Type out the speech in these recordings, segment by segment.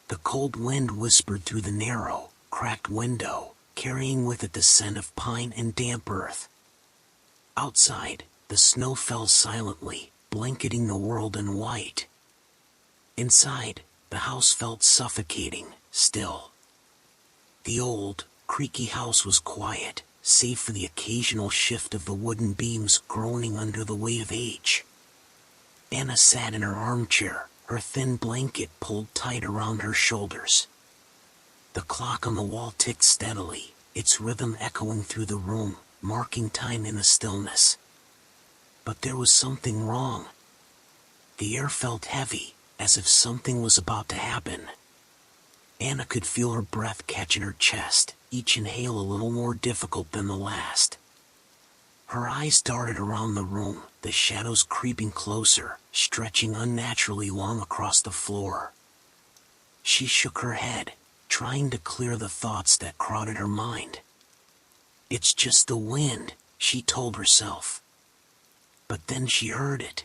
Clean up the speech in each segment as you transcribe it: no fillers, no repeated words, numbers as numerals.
The cold wind whispered through the narrow, cracked window, carrying with it the scent of pine and damp earth. Outside, the snow fell silently, blanketing the world in white. Inside, the house felt suffocating, still. The old, creaky house was quiet, save for the occasional shift of the wooden beams groaning under the weight of age. Anna sat in her armchair, her thin blanket pulled tight around her shoulders. The clock on the wall ticked steadily, its rhythm echoing through the room, marking time in the stillness. But there was something wrong. The air felt heavy, as if something was about to happen. Anna could feel her breath catch in her chest, each inhale a little more difficult than the last. Her eyes darted around the room, the shadows creeping closer, stretching unnaturally long across the floor. She shook her head, trying to clear the thoughts that crowded her mind. "It's just the wind," she told herself. But then she heard it.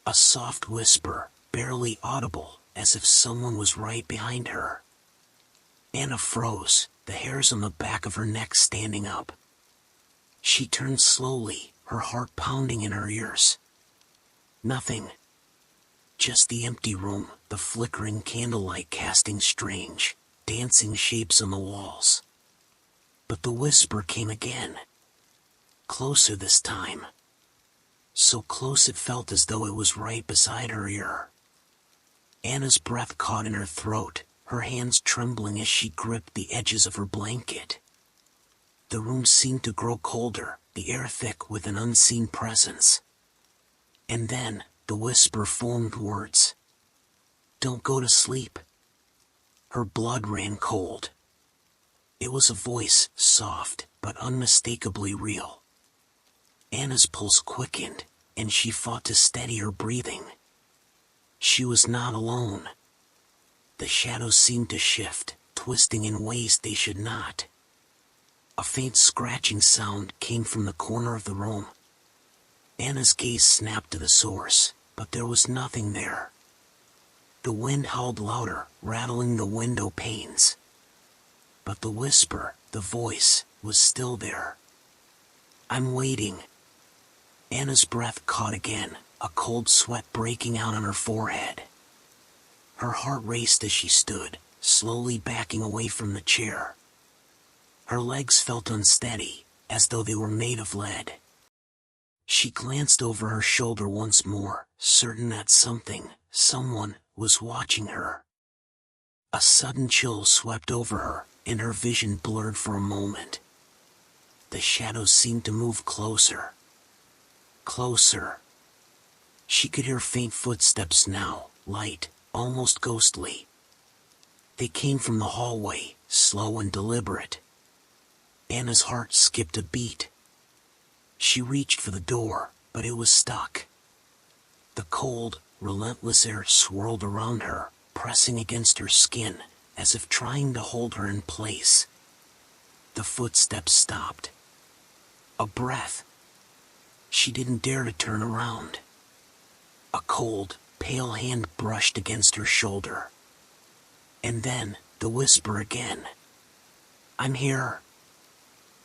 A soft whisper, barely audible, as if someone was right behind her. Anna froze, the hairs on the back of her neck standing up. She turned slowly, her heart pounding in her ears. Nothing. Just the empty room, the flickering candlelight casting strange, dancing shapes on the walls. But the whisper came again. Closer this time. So close it felt as though it was right beside her ear. Anna's breath caught in her throat, her hands trembling as she gripped the edges of her blanket. The room seemed to grow colder, the air thick with an unseen presence. And then, the whisper formed words. "Don't go to sleep." Her blood ran cold. It was a voice, soft, but unmistakably real. Anna's pulse quickened, and she fought to steady her breathing. She was not alone. The shadows seemed to shift, twisting in ways they should not. A faint scratching sound came from the corner of the room. Anna's gaze snapped to the source, but there was nothing there. The wind howled louder, rattling the window panes. But the whisper, the voice, was still there. "I'm waiting." Anna's breath caught again, a cold sweat breaking out on her forehead. Her heart raced as she stood, slowly backing away from the chair. Her legs felt unsteady, as though they were made of lead. She glanced over her shoulder once more, certain that someone, was watching her. A sudden chill swept over her, and her vision blurred for a moment. The shadows seemed to move closer. Closer. She could hear faint footsteps now, light, almost ghostly. They came from the hallway, slow and deliberate. Anna's heart skipped a beat. She reached for the door, but it was stuck. The cold, relentless air swirled around her, pressing against her skin, as if trying to hold her in place. The footsteps stopped. A breath. She didn't dare to turn around. A cold, pale hand brushed against her shoulder. And then, the whisper again. "I'm here."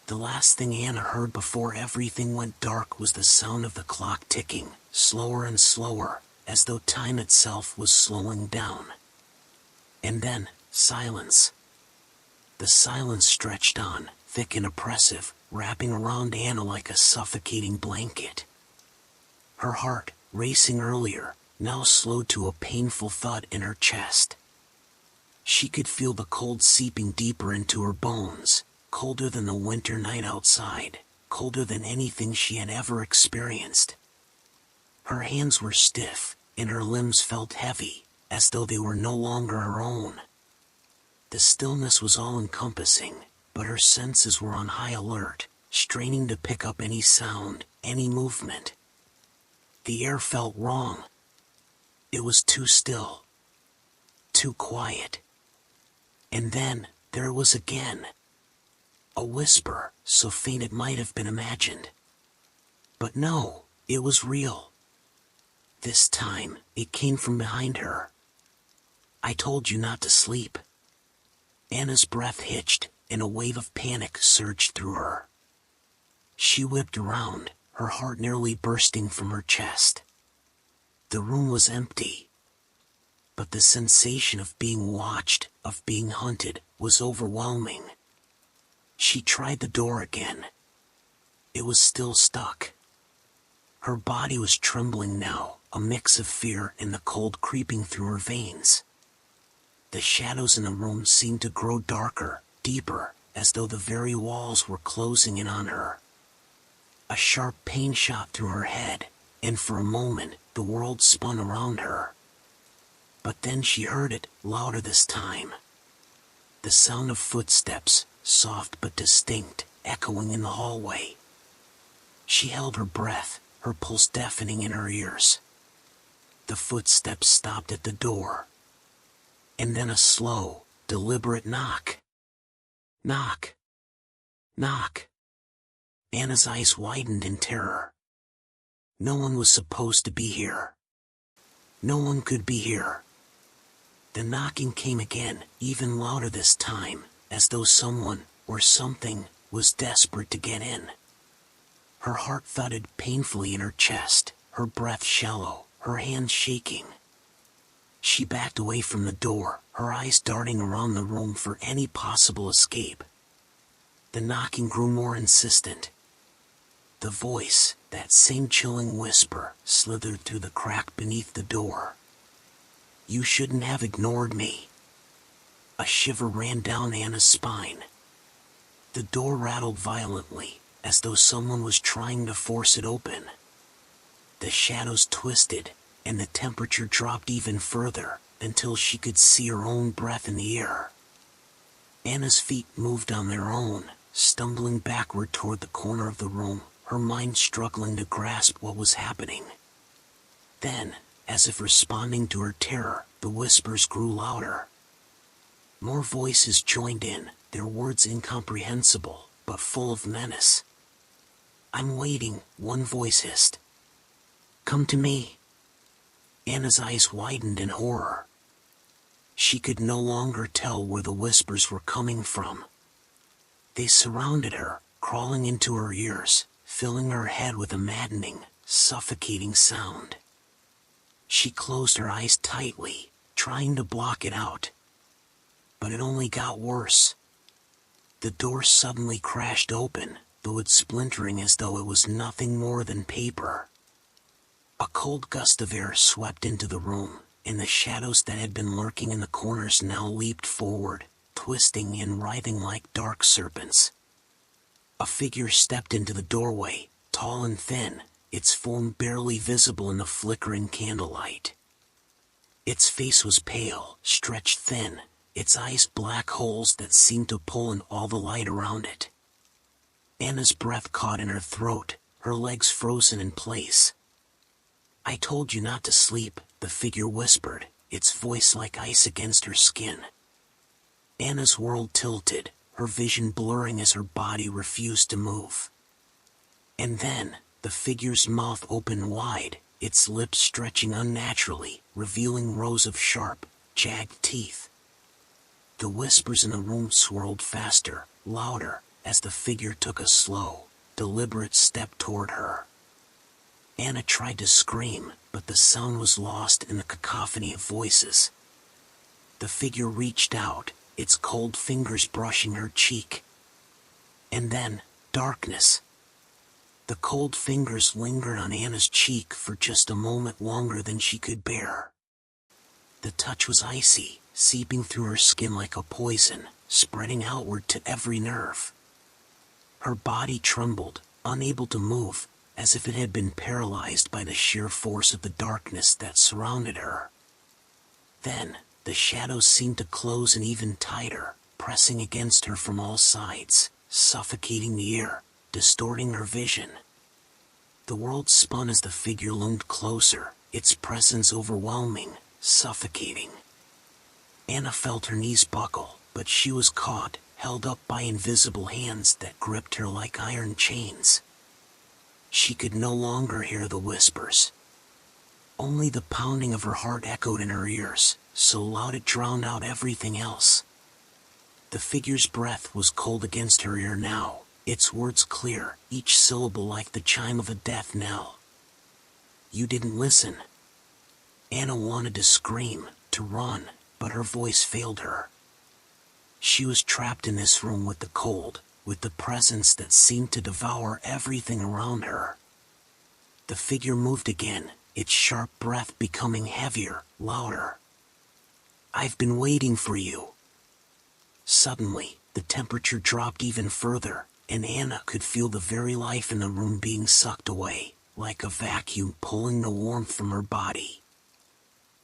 The last thing Anna heard before everything went dark was the sound of the clock ticking, slower and slower, as though time itself was slowing down. And then, silence. The silence stretched on, thick and oppressive, wrapping around Anna like a suffocating blanket. Her heart, racing earlier, now slowed to a painful thud in her chest. She could feel the cold seeping deeper into her bones, colder than the winter night outside, colder than anything she had ever experienced. Her hands were stiff, and her limbs felt heavy, as though they were no longer her own. The stillness was all-encompassing, but her senses were on high alert, straining to pick up any sound, any movement. The air felt wrong. It was too still. Too quiet. And then, there it was again. A whisper, so faint it might have been imagined. But no, it was real. This time, it came from behind her. I told you not to sleep. Anna's breath hitched, and a wave of panic surged through her. She whipped around, her heart nearly bursting from her chest. The room was empty. But the sensation of being watched, of being hunted, was overwhelming. She tried the door again. It was still stuck. Her body was trembling now, a mix of fear and the cold creeping through her veins. The shadows in the room seemed to grow darker, deeper, as though the very walls were closing in on her. A sharp pain shot through her head, and for a moment, the world spun around her. But then she heard it, louder this time. The sound of footsteps, soft but distinct, echoing in the hallway. She held her breath, her pulse deafening in her ears. The footsteps stopped at the door. And then a slow, deliberate knock. Knock. Knock. Anna's eyes widened in terror. No one was supposed to be here. No one could be here. The knocking came again, even louder this time, as though someone, or something, was desperate to get in. Her heart thudded painfully in her chest, her breath shallow, her hands shaking. She backed away from the door, her eyes darting around the room for any possible escape. The knocking grew more insistent. The voice, that same chilling whisper, slithered through the crack beneath the door. You shouldn't have ignored me. A shiver ran down Anna's spine. The door rattled violently, as though someone was trying to force it open. The shadows twisted, and the temperature dropped even further, until she could see her own breath in the air. Anna's feet moved on their own, stumbling backward toward the corner of the room, her mind struggling to grasp what was happening. Then, as if responding to her terror, the whispers grew louder. More voices joined in, their words incomprehensible, but full of menace. I'm waiting, one voice hissed. Come to me. Anna's eyes widened in horror. She could no longer tell where the whispers were coming from. They surrounded her, crawling into her ears, filling her head with a maddening, suffocating sound. She closed her eyes tightly, trying to block it out. But it only got worse. The door suddenly crashed open, the wood splintering as though it was nothing more than paper. A cold gust of air swept into the room, and the shadows that had been lurking in the corners now leaped forward, twisting and writhing like dark serpents. A figure stepped into the doorway, tall and thin, its form barely visible in the flickering candlelight. Its face was pale, stretched thin, its eyes black holes that seemed to pull in all the light around it. Anna's breath caught in her throat, her legs frozen in place. I told you not to sleep, the figure whispered, its voice like ice against her skin. Anna's world tilted, her vision blurring as her body refused to move. And then, the figure's mouth opened wide, its lips stretching unnaturally, revealing rows of sharp, jagged teeth. The whispers in the room swirled faster, louder, as the figure took a slow, deliberate step toward her. Anna tried to scream, but the sound was lost in the cacophony of voices. The figure reached out, its cold fingers brushing her cheek. And then, darkness. The cold fingers lingered on Anna's cheek for just a moment longer than she could bear. The touch was icy, seeping through her skin like a poison, spreading outward to every nerve. Her body trembled, unable to move, as if it had been paralyzed by the sheer force of the darkness that surrounded her. Then, the shadows seemed to close in even tighter, pressing against her from all sides, suffocating the air, distorting her vision. The world spun as the figure loomed closer, its presence overwhelming, suffocating. Anna felt her knees buckle, but she was caught, held up by invisible hands that gripped her like iron chains. She could no longer hear the whispers. Only the pounding of her heart echoed in her ears, so loud it drowned out everything else. The figure's breath was cold against her ear now, its words clear, each syllable like the chime of a death knell. "You didn't listen." Anna wanted to scream, to run, but her voice failed her. She was trapped in this room with the cold, with the presence that seemed to devour everything around her. The figure moved again, its sharp breath becoming heavier, louder. "I've been waiting for you." Suddenly, the temperature dropped even further, and Anna could feel the very life in the room being sucked away, like a vacuum pulling the warmth from her body.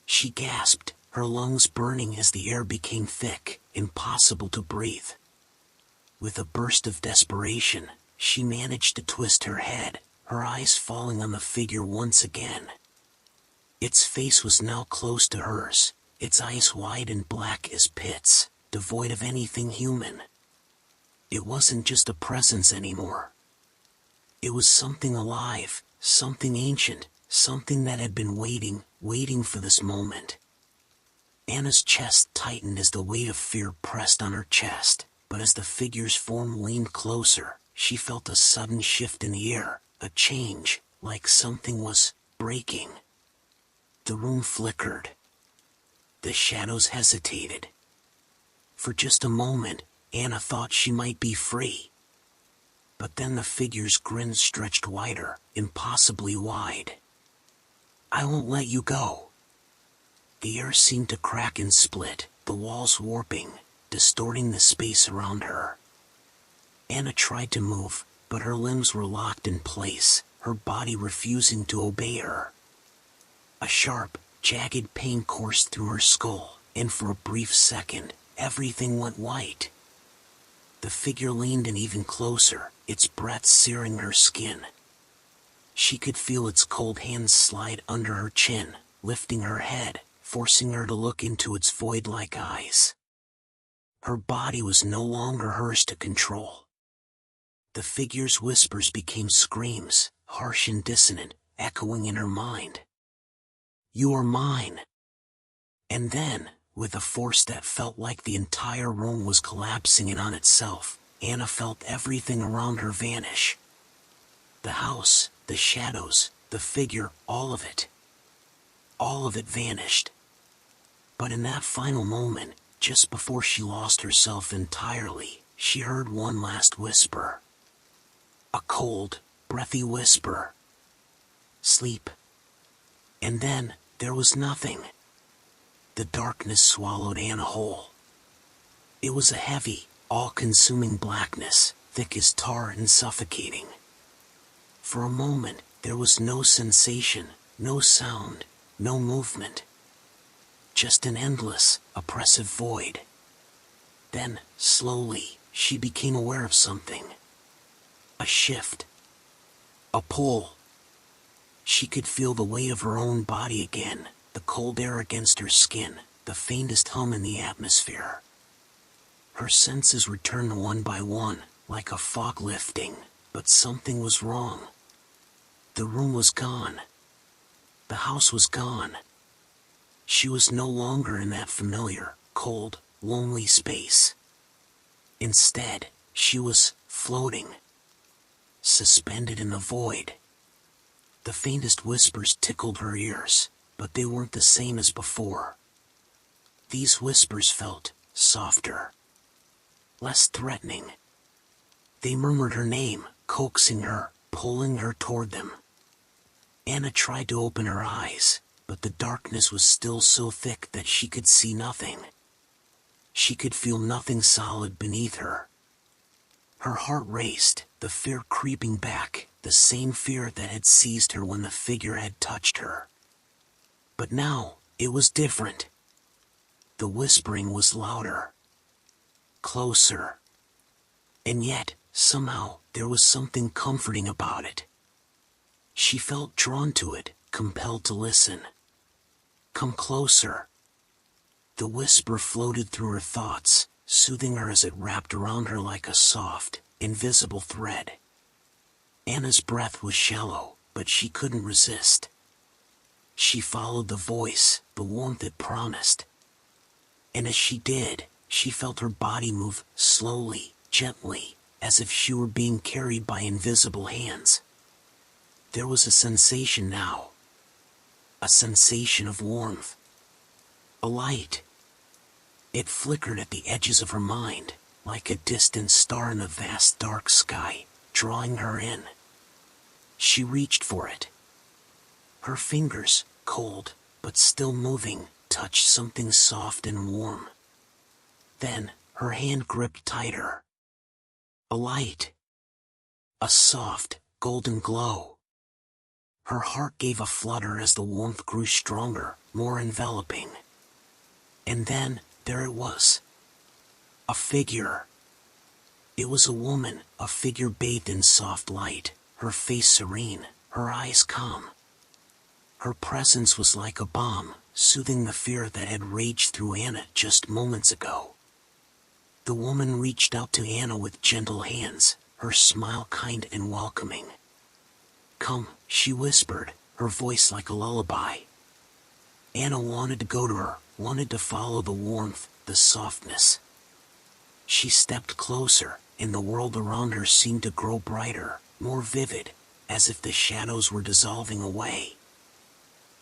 She gasped, her lungs burning as the air became thick, impossible to breathe. With a burst of desperation, she managed to twist her head, her eyes falling on the figure once again. Its face was now close to hers, its eyes wide and black as pits, devoid of anything human. It wasn't just a presence anymore. It was something alive, something ancient, something that had been waiting for this moment. Anna's chest tightened as the weight of fear pressed on her chest, but as the figure's form leaned closer, she felt a sudden shift in the air, a change, like something was breaking. The room flickered. The shadows hesitated. For just a moment, Anna thought she might be free. But then the figure's grin stretched wider, impossibly wide. "I won't let you go." The air seemed to crack and split, the walls warping, distorting the space around her. Anna tried to move, but her limbs were locked in place, her body refusing to obey her. A sharp, jagged pain coursed through her skull, and for a brief second, everything went white. The figure leaned in even closer, its breath searing her skin. She could feel its cold hands slide under her chin, lifting her head, forcing her to look into its void-like eyes. Her body was no longer hers to control. The figure's whispers became screams, harsh and dissonant, echoing in her mind. "You are mine." And then, with a force that felt like the entire room was collapsing in on itself, Anna felt everything around her vanish. The house, the shadows, the figure, all of it. All of it vanished. But in that final moment, just before she lost herself entirely, she heard one last whisper. A cold, breathy whisper. "Sleep." And then, there was nothing. The darkness swallowed Anna whole. It was a heavy, all-consuming blackness, thick as tar and suffocating. For a moment, there was no sensation, no sound, no movement. Just an endless, oppressive void. Then, slowly, she became aware of something. A shift. A pull. She could feel the weight of her own body again, the cold air against her skin, the faintest hum in the atmosphere. Her senses returned one by one, like a fog lifting, but something was wrong. The room was gone. The house was gone. She was no longer in that familiar, cold, lonely space. Instead, she was floating, suspended in the void. The faintest whispers tickled her ears, but they weren't the same as before. These whispers felt softer, less threatening. They murmured her name, coaxing her, pulling her toward them. Anna tried to open her eyes, but the darkness was still so thick that she could see nothing. She could feel nothing solid beneath her. Her heart raced, the fear creeping back, the same fear that had seized her when the figure had touched her. But now, it was different. The whispering was louder, closer. And yet, somehow, there was something comforting about it. She felt drawn to it, compelled to listen. "Come closer." The whisper floated through her thoughts, soothing her as it wrapped around her like a soft, invisible thread. Anna's breath was shallow, but she couldn't resist. She followed the voice, the warmth it promised. And as she did, she felt her body move slowly, gently, as if she were being carried by invisible hands. There was a sensation now. A sensation of warmth. A light. It flickered at the edges of her mind, like a distant star in a vast dark sky, drawing her in. She reached for it. Her fingers, cold, but still moving, touched something soft and warm. Then, her hand gripped tighter. A light. A soft, golden glow. Her heart gave a flutter as the warmth grew stronger, more enveloping. And then, there it was. A figure. It was a woman, a figure bathed in soft light, her face serene, her eyes calm. Her presence was like a balm, soothing the fear that had raged through Anna just moments ago. The woman reached out to Anna with gentle hands, her smile kind and welcoming. "Come," she whispered, her voice like a lullaby. Anna wanted to go to her, wanted to follow the warmth, the softness. She stepped closer, and the world around her seemed to grow brighter, more vivid, as if the shadows were dissolving away.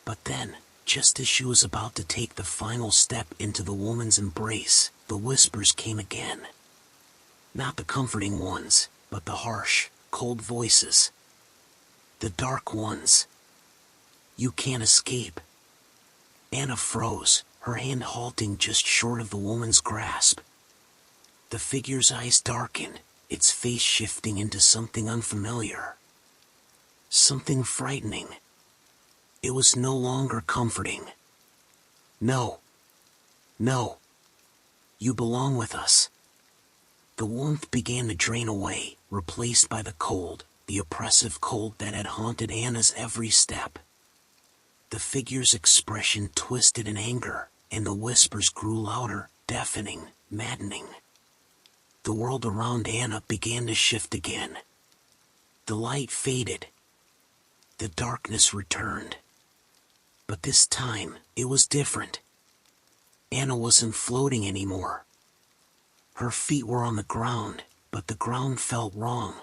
But then, just as she was about to take the final step into the woman's embrace, the whispers came again. Not the comforting ones, but the harsh, cold voices. The dark ones. "You can't escape." Anna froze, her hand halting just short of the woman's grasp. The figure's eyes darkened, its face shifting into something unfamiliar. Something frightening. It was no longer comforting. "No. No. You belong with us." The warmth began to drain away, replaced by the cold, the oppressive cold that had haunted Anna's every step. The figure's expression twisted in anger, and the whispers grew louder, deafening, maddening. The world around Anna began to shift again. The light faded. The darkness returned. But this time, it was different. Anna wasn't floating anymore. Her feet were on the ground, but the ground felt wrong.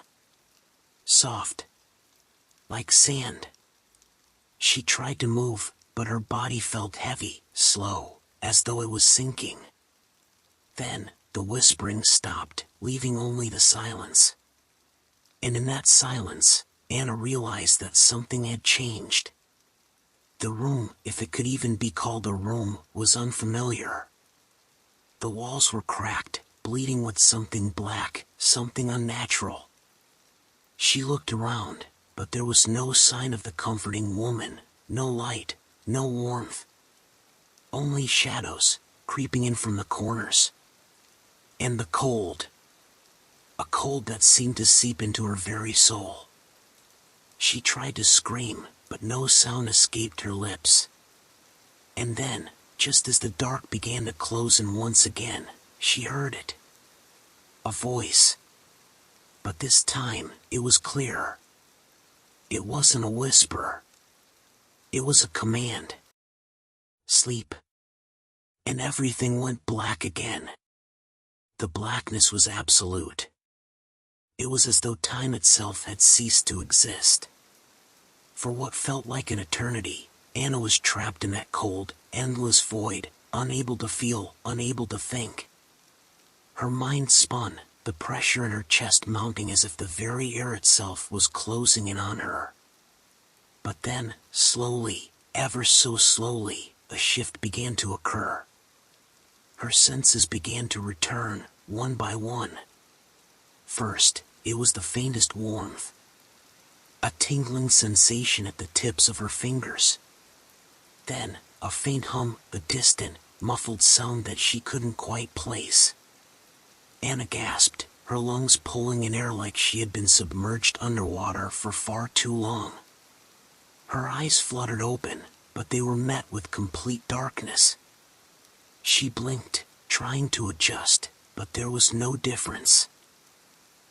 Soft. Like sand. She tried to move, but her body felt heavy, slow, as though it was sinking. Then, the whispering stopped, leaving only the silence. And in that silence, Anna realized that something had changed. The room, if it could even be called a room, was unfamiliar. The walls were cracked, bleeding with something black, something unnatural. She looked around, but there was no sign of the comforting woman, no light, no warmth. Only shadows, creeping in from the corners. And the cold. A cold that seemed to seep into her very soul. She tried to scream, but no sound escaped her lips. And then, just as the dark began to close in once again, she heard it. A voice. But this time, it was clearer. It wasn't a whisper. It was a command. "Sleep." And everything went black again. The blackness was absolute. It was as though time itself had ceased to exist. For what felt like an eternity, Anna was trapped in that cold, endless void, unable to feel, unable to think. Her mind spun, the pressure in her chest mounting as if the very air itself was closing in on her. But then, slowly, ever so slowly, a shift began to occur. Her senses began to return, one by one. First, it was the faintest warmth. A tingling sensation at the tips of her fingers. Then, a faint hum, a distant, muffled sound that she couldn't quite place. Anna gasped, her lungs pulling in air like she had been submerged underwater for far too long. Her eyes fluttered open, but they were met with complete darkness. She blinked, trying to adjust, but there was no difference.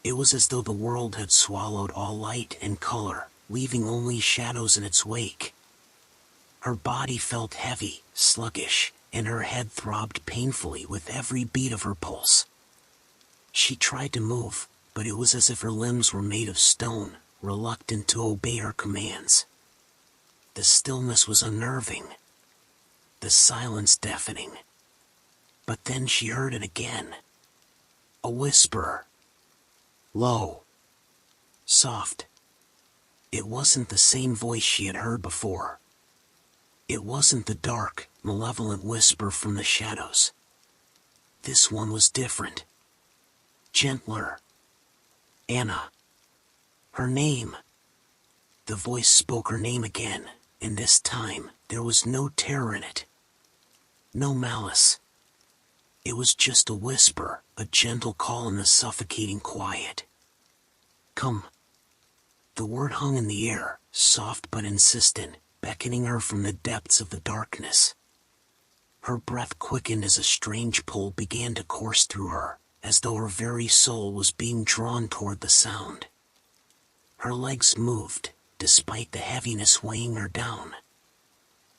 It was as though the world had swallowed all light and color, leaving only shadows in its wake. Her body felt heavy, sluggish, and her head throbbed painfully with every beat of her pulse. She tried to move, but it was as if her limbs were made of stone, reluctant to obey her commands. The stillness was unnerving, the silence deafening. But then she heard it again. A whisper. Low. Soft. It wasn't the same voice she had heard before. It wasn't the dark, malevolent whisper from the shadows. This one was different. Gentler. Anna. Her name. The voice spoke her name again, and this time there was no terror in it. No malice. It was just a whisper, a gentle call in the suffocating quiet. Come. The word hung in the air, soft but insistent, beckoning her from the depths of the darkness. Her breath quickened as a strange pull began to course through her, as though her very soul was being drawn toward the sound. Her legs moved, despite the heaviness weighing her down.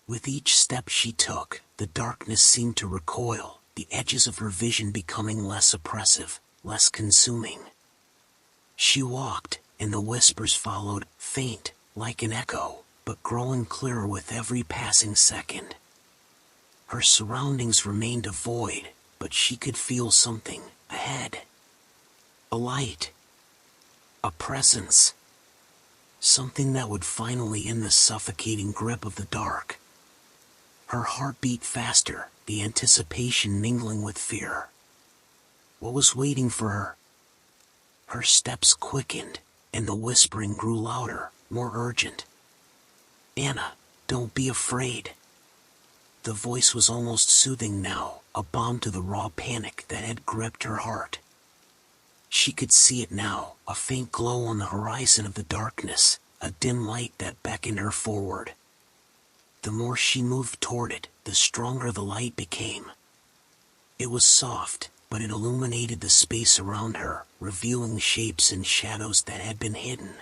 With each step she took, the darkness seemed to recoil, the edges of her vision becoming less oppressive, less consuming. She walked, and the whispers followed, faint, like an echo, but growing clearer with every passing second. Her surroundings remained a void, but she could feel something ahead. A light. A presence. Something that would finally end the suffocating grip of the dark. Her heart beat faster, the anticipation mingling with fear. What was waiting for her? Her steps quickened, and the whispering grew louder, more urgent. Anna, don't be afraid. The voice was almost soothing now, a balm to the raw panic that had gripped her heart. She could see it now, a faint glow on the horizon of the darkness, a dim light that beckoned her forward. The more she moved toward it, the stronger the light became. It was soft, but it illuminated the space around her, revealing shapes and shadows that had been hidden.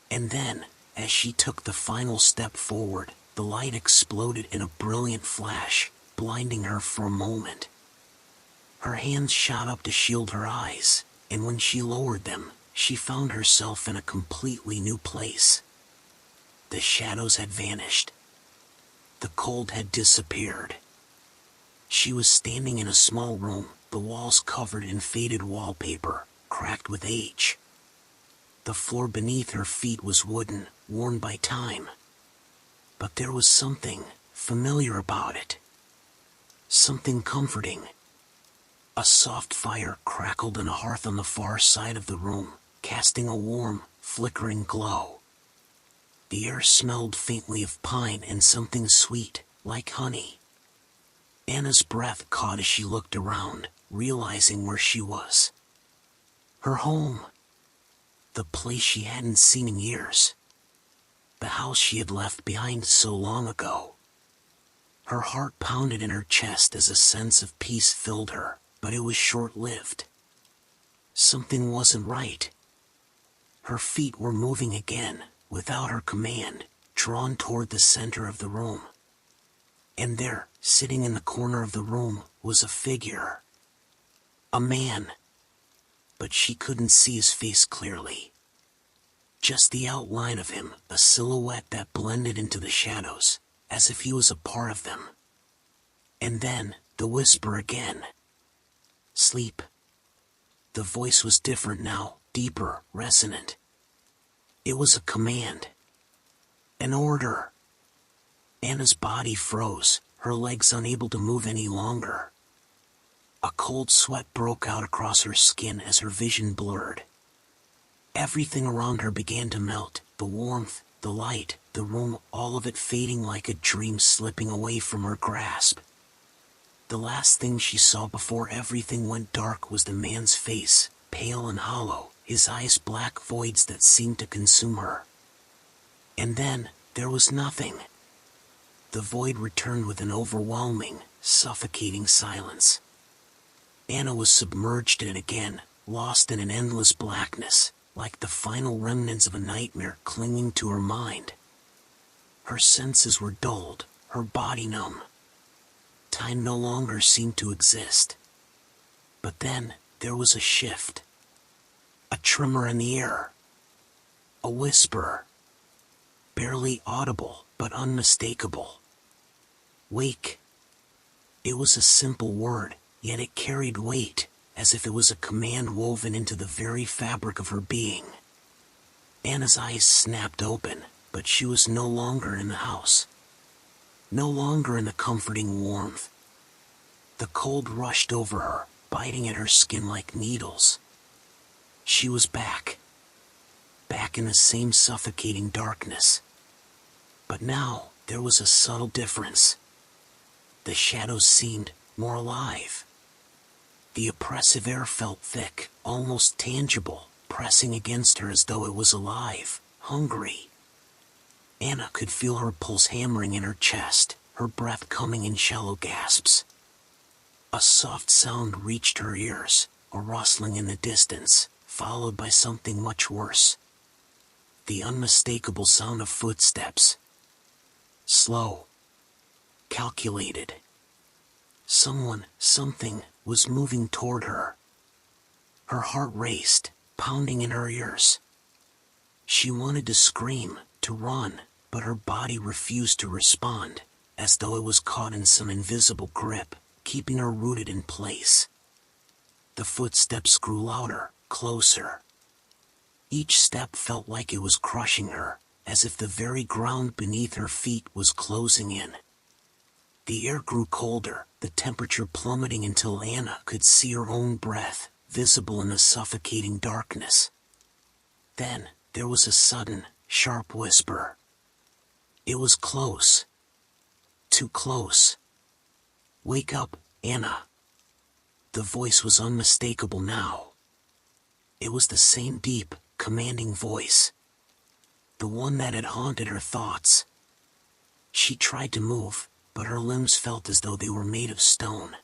And then, as she took the final step forward, the light exploded in a brilliant flash, blinding her for a moment. Her hands shot up to shield her eyes, and when she lowered them, she found herself in a completely new place. The shadows had vanished. The cold had disappeared. She was standing in a small room, the walls covered in faded wallpaper, cracked with age. The floor beneath her feet was wooden, worn by time. But there was something familiar about it. Something comforting. A soft fire crackled in a hearth on the far side of the room, casting a warm, flickering glow. The air smelled faintly of pine and something sweet, like honey. Anna's breath caught as she looked around, realizing where she was. Her home. The place she hadn't seen in years. The house she had left behind so long ago. Her heart pounded in her chest as a sense of peace filled her, but it was short-lived. Something wasn't right. Her feet were moving again, without her command, drawn toward the center of the room. And there, sitting in the corner of the room, was a figure. A man. But she couldn't see his face clearly. Just the outline of him, a silhouette that blended into the shadows, as if he was a part of them. And then, the whisper again. Sleep. The voice was different now, deeper, resonant. It was a command. An order. Anna's body froze, her legs unable to move any longer. A cold sweat broke out across her skin as her vision blurred. Everything around her began to melt, the warmth, the light, the room, all of it fading like a dream slipping away from her grasp. The last thing she saw before everything went dark was the man's face, pale and hollow, his eyes black voids that seemed to consume her. And then, there was nothing. The void returned with an overwhelming, suffocating silence. Anna was submerged in it again, lost in an endless blackness, like the final remnants of a nightmare clinging to her mind. Her senses were dulled, her body numb. Time no longer seemed to exist. But then, there was a shift. A tremor in the air. A whisper. Barely audible, but unmistakable. Wake. It was a simple word, yet it carried weight, as if it was a command woven into the very fabric of her being. Anna's eyes snapped open, but she was no longer in the house. No longer in the comforting warmth. The cold rushed over her, biting at her skin like needles. She was back. Back in the same suffocating darkness. But now, there was a subtle difference. The shadows seemed more alive. The oppressive air felt thick, almost tangible, pressing against her as though it was alive, hungry. Anna could feel her pulse hammering in her chest, her breath coming in shallow gasps. A soft sound reached her ears, a rustling in the distance, followed by something much worse. The unmistakable sound of footsteps. Slow. Calculated. Someone, something, was moving toward her. Her heart raced, pounding in her ears. She wanted to scream, to run, but her body refused to respond, as though it was caught in some invisible grip, keeping her rooted in place. The footsteps grew louder, closer. Each step felt like it was crushing her, as if the very ground beneath her feet was closing in. The air grew colder, the temperature plummeting until Anna could see her own breath, visible in the suffocating darkness. Then, there was a sudden, sharp whisper. It was close. Too close. Wake up, Anna. The voice was unmistakable now. It was the same deep, commanding voice. The one that had haunted her thoughts. She tried to move, but her limbs felt as though they were made of stone.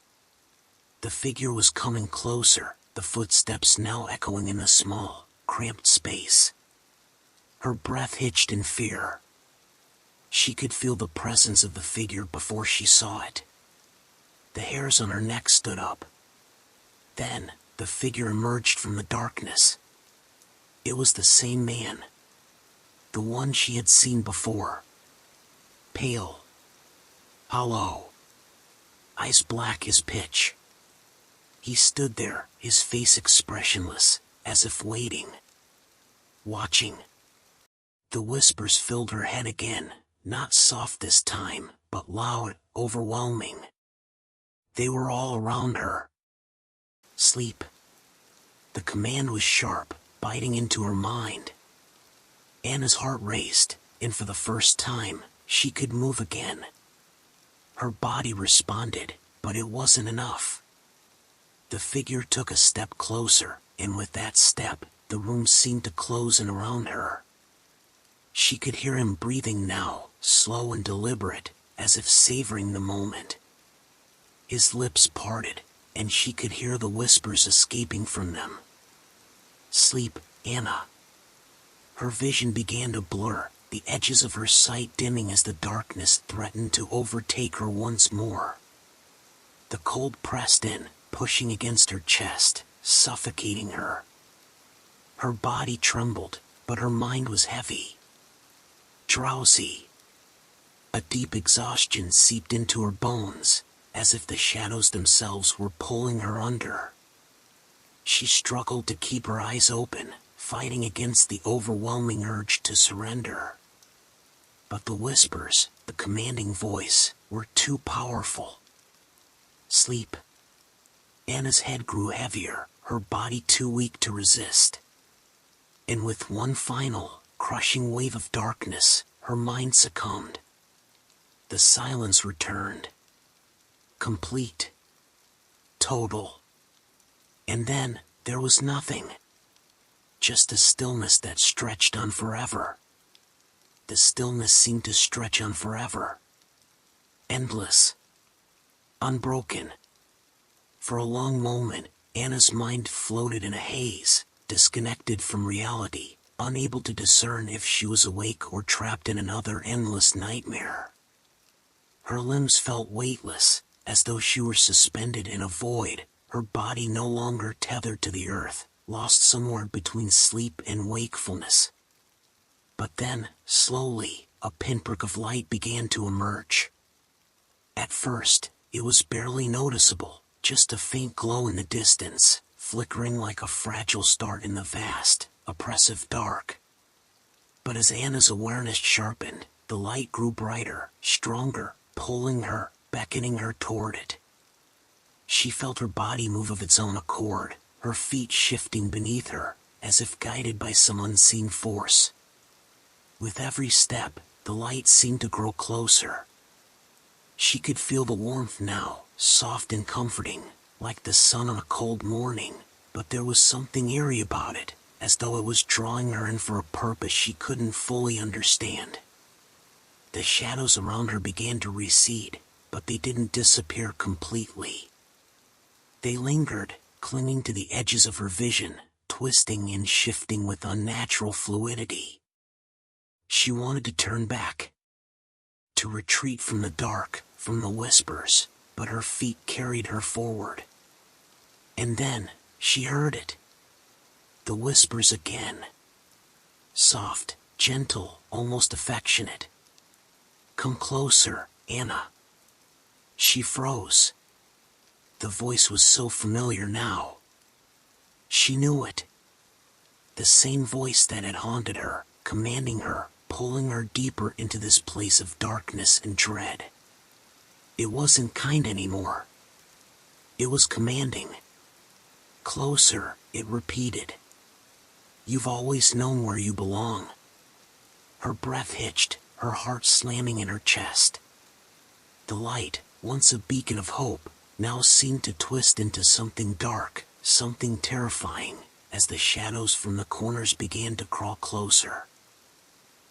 The figure was coming closer, the footsteps now echoing in the small, cramped space. Her breath hitched in fear. She could feel the presence of the figure before she saw it. The hairs on her neck stood up. Then, the figure emerged from the darkness. It was the same man. The one she had seen before. Pale. Hollow. Eyes black as pitch. He stood there, his face expressionless, as if waiting. Watching. The whispers filled her head again, not soft this time, but loud, overwhelming. They were all around her. Sleep. The command was sharp, biting into her mind. Anna's heart raced, and for the first time, she could move again. Her body responded, but it wasn't enough. The figure took a step closer, and with that step, the room seemed to close in around her. She could hear him breathing now, slow and deliberate, as if savoring the moment. His lips parted, and she could hear the whispers escaping from them. Sleep, Anna. Her vision began to blur, the edges of her sight dimming as the darkness threatened to overtake her once more. The cold pressed in, pushing against her chest, suffocating her. Her body trembled, but her mind was heavy. Drowsy. A deep exhaustion seeped into her bones, as if the shadows themselves were pulling her under. She struggled to keep her eyes open, fighting against the overwhelming urge to surrender. But the whispers, the commanding voice, were too powerful. Sleep. Anna's head grew heavier, her body too weak to resist. And with one final, crushing wave of darkness, her mind succumbed. The silence returned. Complete. Total. And then, there was nothing. Just a stillness that stretched on forever. The stillness seemed to stretch on forever. Endless. Unbroken. For a long moment, Anna's mind floated in a haze, disconnected from reality, unable to discern if she was awake or trapped in another endless nightmare. Her limbs felt weightless, as though she were suspended in a void, her body no longer tethered to the earth, lost somewhere between sleep and wakefulness. But then, slowly, a pinprick of light began to emerge. At first, it was barely noticeable, just a faint glow in the distance, flickering like a fragile star in the vast, oppressive dark. But as Anna's awareness sharpened, the light grew brighter, stronger, pulling her, beckoning her toward it. She felt her body move of its own accord, her feet shifting beneath her, as if guided by some unseen force. With every step, the light seemed to grow closer. She could feel the warmth now, soft and comforting, like the sun on a cold morning, but there was something eerie about it, as though it was drawing her in for a purpose she couldn't fully understand. The shadows around her began to recede, but they didn't disappear completely. They lingered, clinging to the edges of her vision, twisting and shifting with unnatural fluidity. She wanted to turn back, to retreat from the dark, from the whispers, but her feet carried her forward. And then, she heard it. The whispers again. Soft, gentle, almost affectionate. "Come closer, Anna." She froze. The voice was so familiar now. She knew it. The same voice that had haunted her, commanding her, pulling her deeper into this place of darkness and dread. It wasn't kind anymore. It was commanding. "Closer," it repeated. "You've always known where you belong." Her breath hitched, her heart slamming in her chest. The light, once a beacon of hope, now seemed to twist into something dark, something terrifying, as the shadows from the corners began to crawl closer.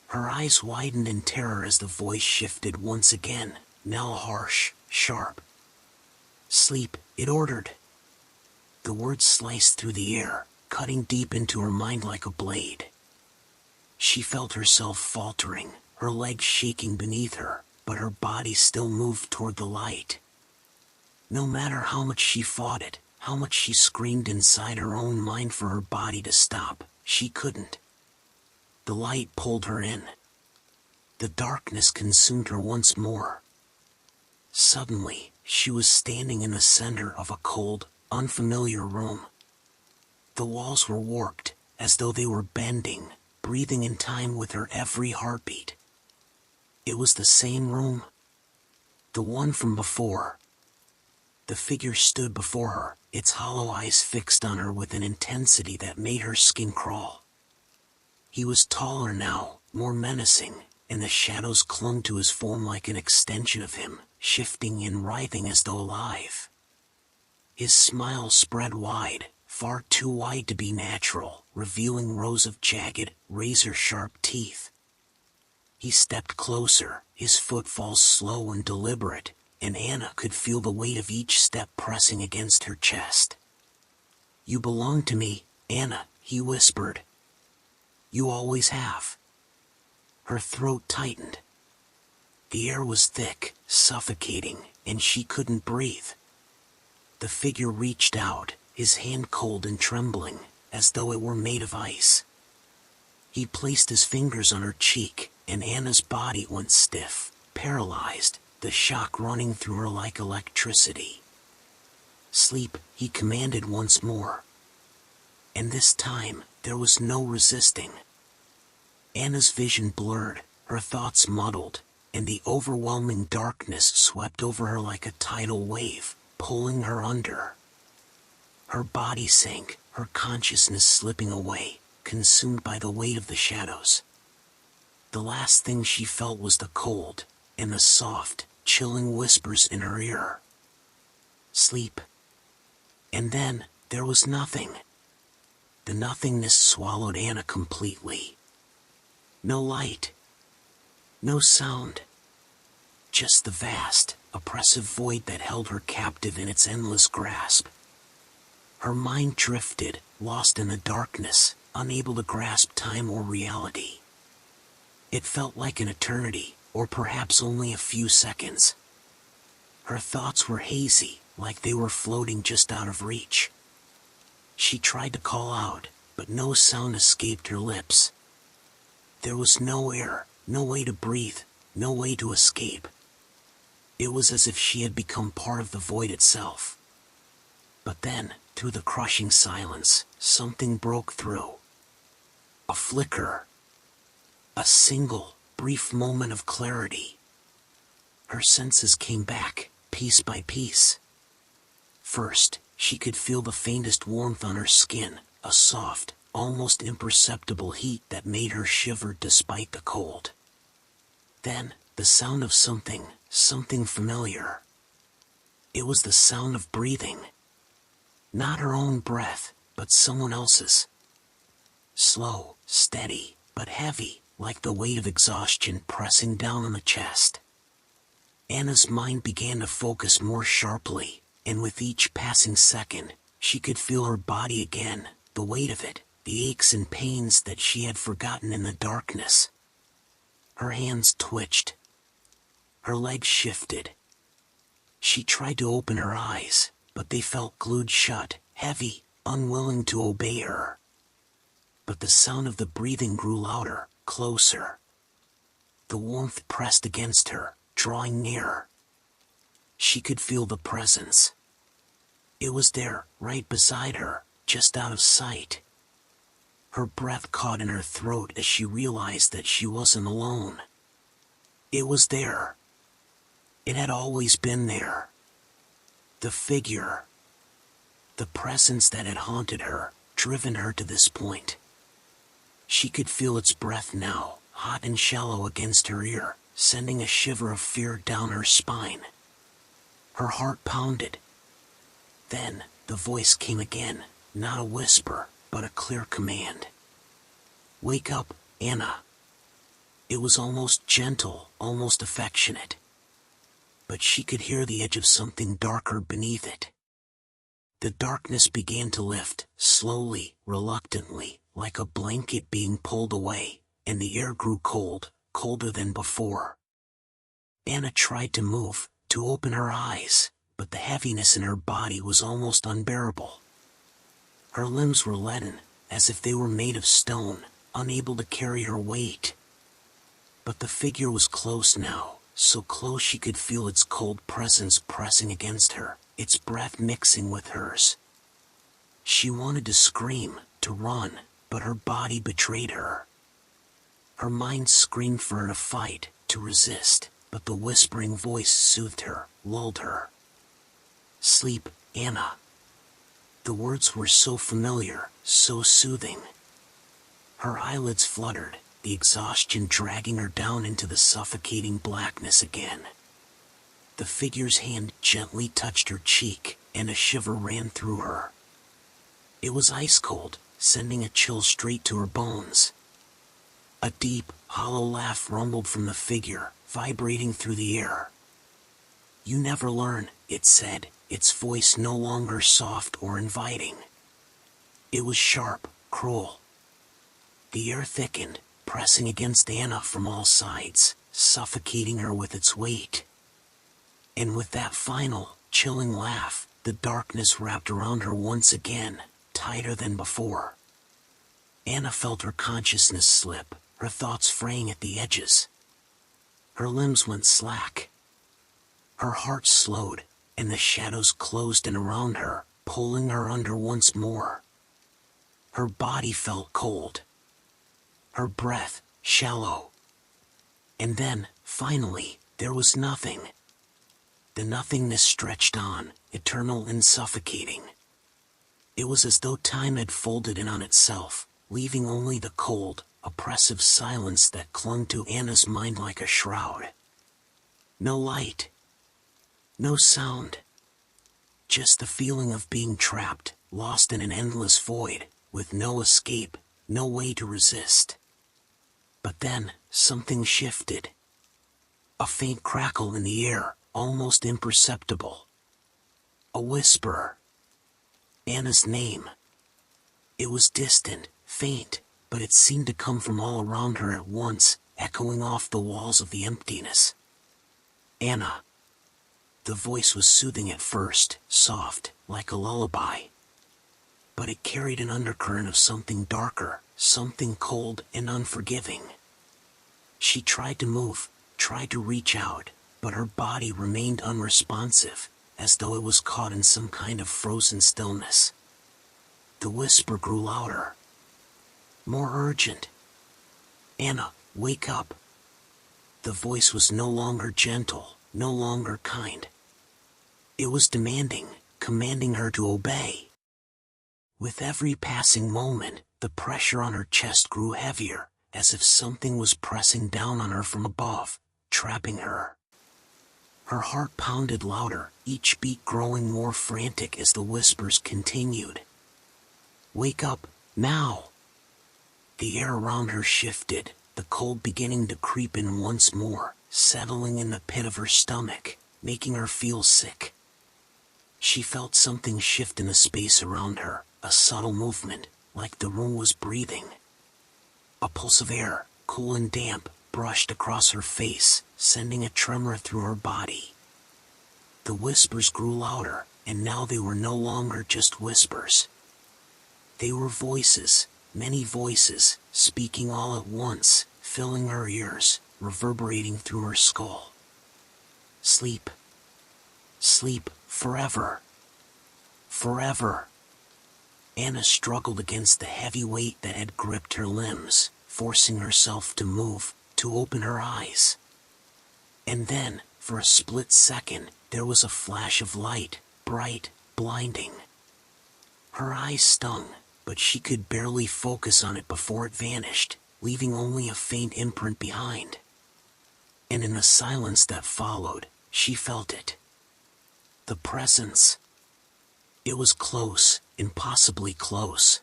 Her eyes widened in terror as the voice shifted once again, now harsh, sharp. "Sleep," it ordered. The words sliced through the air, cutting deep into her mind like a blade. She felt herself faltering, her legs shaking beneath her, but her body still moved toward the light. No matter how much she fought it, how much she screamed inside her own mind for her body to stop, she couldn't. The light pulled her in. The darkness consumed her once more. Suddenly, she was standing in the center of a cold, unfamiliar room. The walls were warped, as though they were bending, breathing in time with her every heartbeat. It was the same room. The one from before. The figure stood before her, its hollow eyes fixed on her with an intensity that made her skin crawl. He was taller now, more menacing, and the shadows clung to his form like an extension of him, shifting and writhing as though alive. His smile spread wide, far too wide to be natural, revealing rows of jagged, razor-sharp teeth. He stepped closer, his footfalls slow and deliberate, and Anna could feel the weight of each step pressing against her chest. "You belong to me, Anna," he whispered. "You always have." Her throat tightened. The air was thick, suffocating, and she couldn't breathe. The figure reached out, his hand cold and trembling, as though it were made of ice. He placed his fingers on her cheek, and Anna's body went stiff, paralyzed, the shock running through her like electricity. "Sleep," he commanded once more. And this time, there was no resisting. Anna's vision blurred, her thoughts muddled, and the overwhelming darkness swept over her like a tidal wave, pulling her under. Her body sank, her consciousness slipping away, consumed by the weight of the shadows. The last thing she felt was the cold, and the soft, chilling whispers in her ear. "Sleep." And then, there was nothing. The nothingness swallowed Anna completely. No light. No sound. Just the vast, oppressive void that held her captive in its endless grasp. Her mind drifted, lost in the darkness, unable to grasp time or reality. It felt like an eternity, or perhaps only a few seconds. Her thoughts were hazy, like they were floating just out of reach. She tried to call out, but no sound escaped her lips. There was no air, no way to breathe, no way to escape. It was as if she had become part of the void itself. But then, through the crushing silence, something broke through. A flicker. A single, brief moment of clarity. Her senses came back, piece by piece. First, she could feel the faintest warmth on her skin, a soft, almost imperceptible heat that made her shiver despite the cold. Then, the sound of something familiar. It was the sound of breathing. Not her own breath, but someone else's. Slow, steady, but heavy, like the weight of exhaustion pressing down on the chest. Anna's mind began to focus more sharply, and with each passing second, she could feel her body again, the weight of it, the aches and pains that she had forgotten in the darkness. Her hands twitched. Her legs shifted. She tried to open her eyes, but they felt glued shut, heavy, unwilling to obey her. But the sound of the breathing grew louder, closer. The warmth pressed against her, drawing nearer. She could feel the presence. It was there, right beside her, just out of sight. Her breath caught in her throat as she realized that she wasn't alone. It was there. It had always been there. The figure. The presence that had haunted her, driven her to this point. She could feel its breath now, hot and shallow against her ear, sending a shiver of fear down her spine. Her heart pounded. Then, the voice came again, not a whisper, but a clear command. "Wake up, Anna." It was almost gentle, almost affectionate. But she could hear the edge of something darker beneath it. The darkness began to lift, slowly, reluctantly, like a blanket being pulled away, and the air grew cold, colder than before. Anna tried to move, to open her eyes, but the heaviness in her body was almost unbearable. Her limbs were leaden, as if they were made of stone, unable to carry her weight. But the figure was close now, so close she could feel its cold presence pressing against her, its breath mixing with hers. She wanted to scream, to run, but her body betrayed her. Her mind screamed for her to fight, to resist, but the whispering voice soothed her, lulled her. "Sleep, Anna." The words were so familiar, so soothing. Her eyelids fluttered, the exhaustion dragging her down into the suffocating blackness again. The figure's hand gently touched her cheek, and a shiver ran through her. It was ice cold, sending a chill straight to her bones. A deep, hollow laugh rumbled from the figure, vibrating through the air. "You never learn," it said, its voice no longer soft or inviting. It was sharp, cruel. The air thickened, pressing against Anna from all sides, suffocating her with its weight. And with that final, chilling laugh, the darkness wrapped around her once again, tighter than before. Anna felt her consciousness slip, her thoughts fraying at the edges. Her limbs went slack. Her heart slowed, and the shadows closed in around her, pulling her under once more. Her body felt cold. Her breath, shallow. And then, finally, there was nothing. The nothingness stretched on, eternal and suffocating. It was as though time had folded in on itself, leaving only the cold, oppressive silence that clung to Anna's mind like a shroud. No light. No sound. Just the feeling of being trapped, lost in an endless void, with no escape, no way to resist. But then, something shifted. A faint crackle in the air, almost imperceptible. A whisper. Anna's name. It was distant, faint, but it seemed to come from all around her at once, echoing off the walls of the emptiness. Anna. The voice was soothing at first, soft, like a lullaby. But it carried an undercurrent of something darker, something cold and unforgiving. She tried to move, tried to reach out, but her body remained unresponsive, as though it was caught in some kind of frozen stillness. The whisper grew louder, more urgent. Anna, wake up. The voice was no longer gentle, no longer kind. It was demanding, commanding her to obey. With every passing moment, the pressure on her chest grew heavier, as if something was pressing down on her from above, trapping her. Her heart pounded louder, each beat growing more frantic as the whispers continued. Wake up, now! The air around her shifted, the cold beginning to creep in once more, settling in the pit of her stomach, making her feel sick. She felt something shift in the space around her, a subtle movement, like the room was breathing. A pulse of air, cool and damp, brushed across her face, sending a tremor through her body. The whispers grew louder, and now they were no longer just whispers. They were voices, many voices, speaking all at once, filling her ears, reverberating through her skull. Sleep. Sleep, forever. Forever. Anna struggled against the heavy weight that had gripped her limbs, forcing herself to move, to open her eyes. And then, for a split second, there was a flash of light, bright, blinding. Her eyes stung, but she could barely focus on it before it vanished, leaving only a faint imprint behind. And in the silence that followed, she felt it. The presence. It was close, impossibly close.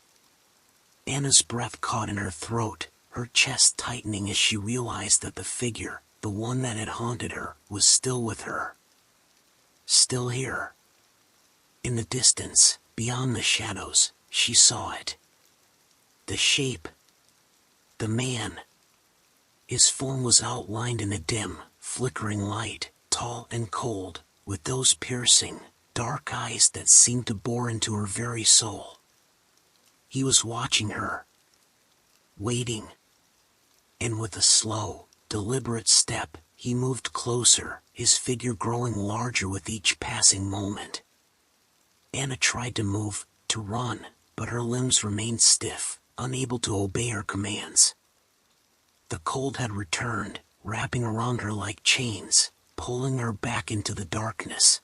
Anna's breath caught in her throat, her chest tightening as she realized that the figure, the one that had haunted her, was still with her. Still here. In the distance, beyond the shadows, she saw it. The shape. The man. His form was outlined in the dim, flickering light, tall and cold, with those piercing, dark eyes that seemed to bore into her very soul. He was watching her. Waiting. And with a slow, deliberate step, he moved closer, his figure growing larger with each passing moment. Anna tried to move, to run, but her limbs remained stiff, unable to obey her commands. The cold had returned, wrapping around her like chains, pulling her back into the darkness.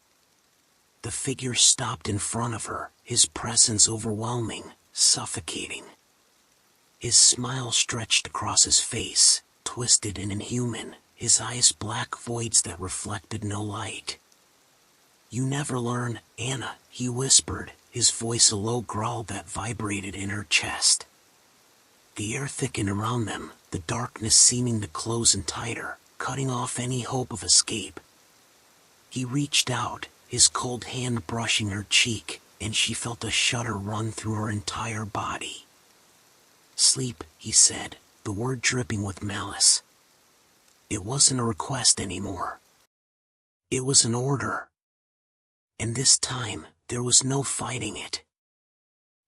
The figure stopped in front of her, his presence overwhelming, suffocating. His smile stretched across his face, twisted and inhuman, his eyes black voids that reflected no light. "You never learn, Anna," he whispered, his voice a low growl that vibrated in her chest. The air thickened around them, the darkness seeming to close in tighter, cutting off any hope of escape. He reached out, his cold hand brushing her cheek, and she felt a shudder run through her entire body. "Sleep," he said, the word dripping with malice. It wasn't a request anymore. It was an order. And this time, there was no fighting it.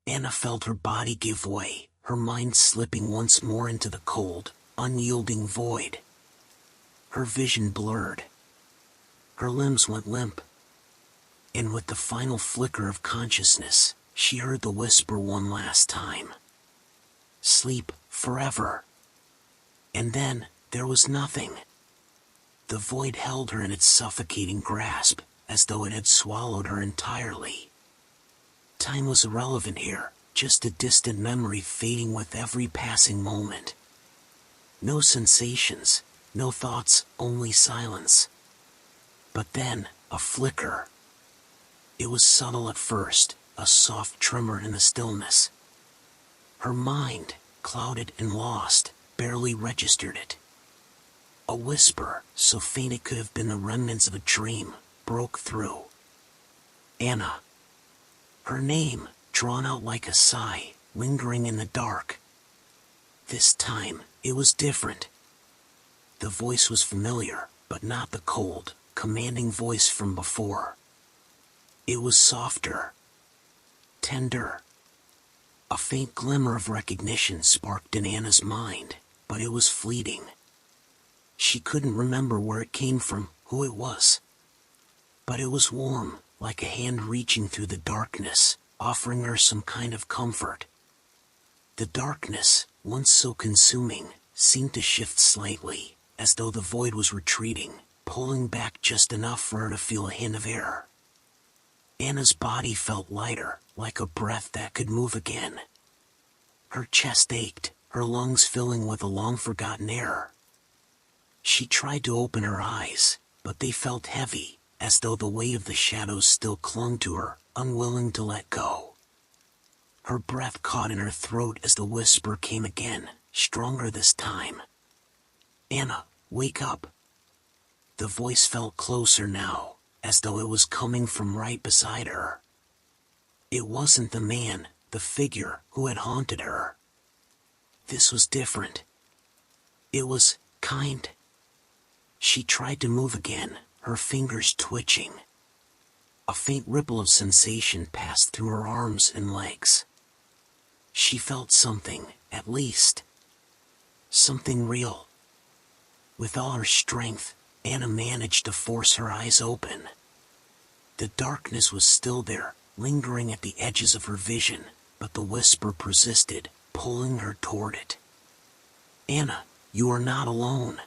Anna felt her body give way, her mind slipping once more into the cold, unyielding void. Her vision blurred. Her limbs went limp. And with the final flicker of consciousness, she heard the whisper one last time. "Sleep, forever." And then, there was nothing. The void held her in its suffocating grasp, as though it had swallowed her entirely. Time was irrelevant here, just a distant memory fading with every passing moment. No sensations, no thoughts, only silence. But then, a flicker. It was subtle at first, a soft tremor in the stillness. Her mind, clouded and lost, barely registered it. A whisper, so faint it could have been the remnants of a dream, broke through. Anna. Her name, drawn out like a sigh, lingering in the dark, This time, it was different. The voice was familiar, but not the cold, commanding voice from before. It was softer, tender. A faint glimmer of recognition sparked in Anna's mind, but it was fleeting. She couldn't remember where it came from, who it was. But it was warm, like a hand reaching through the darkness, offering her some kind of comfort. The darkness, once so consuming, seemed to shift slightly, as though the void was retreating, pulling back just enough for her to feel a hint of air. Anna's body felt lighter, like a breath that could move again. Her chest ached, her lungs filling with a long-forgotten air. She tried to open her eyes, but they felt heavy, as though the weight of the shadows still clung to her, unwilling to let go. Her breath caught in her throat as the whisper came again, stronger this time. "Anna, wake up." The voice felt closer now, as though it was coming from right beside her. It wasn't the man, the figure, who had haunted her. This was different. It was kind. She tried to move again, her fingers twitching. A faint ripple of sensation passed through her arms and legs. She felt something, at least. Something real. With all her strength, Anna managed to force her eyes open. The darkness was still there, lingering at the edges of her vision, but the whisper persisted, pulling her toward it. "Anna, you are not alone."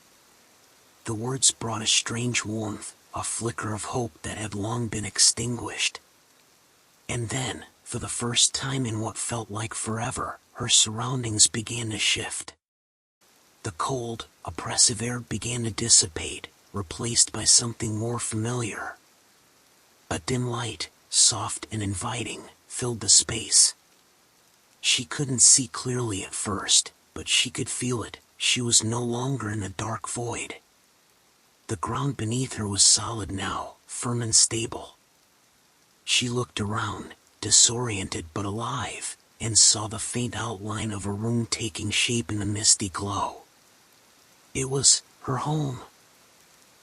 The words brought a strange warmth, a flicker of hope that had long been extinguished. And then, for the first time in what felt like forever, her surroundings began to shift. The cold, oppressive air began to dissipate, replaced by something more familiar. A dim light, soft and inviting, filled the space. She couldn't see clearly at first, but she could feel it. She was no longer in the dark void. The ground beneath her was solid now, firm and stable. She looked around, disoriented but alive, and saw the faint outline of a room taking shape in the misty glow. It was her home.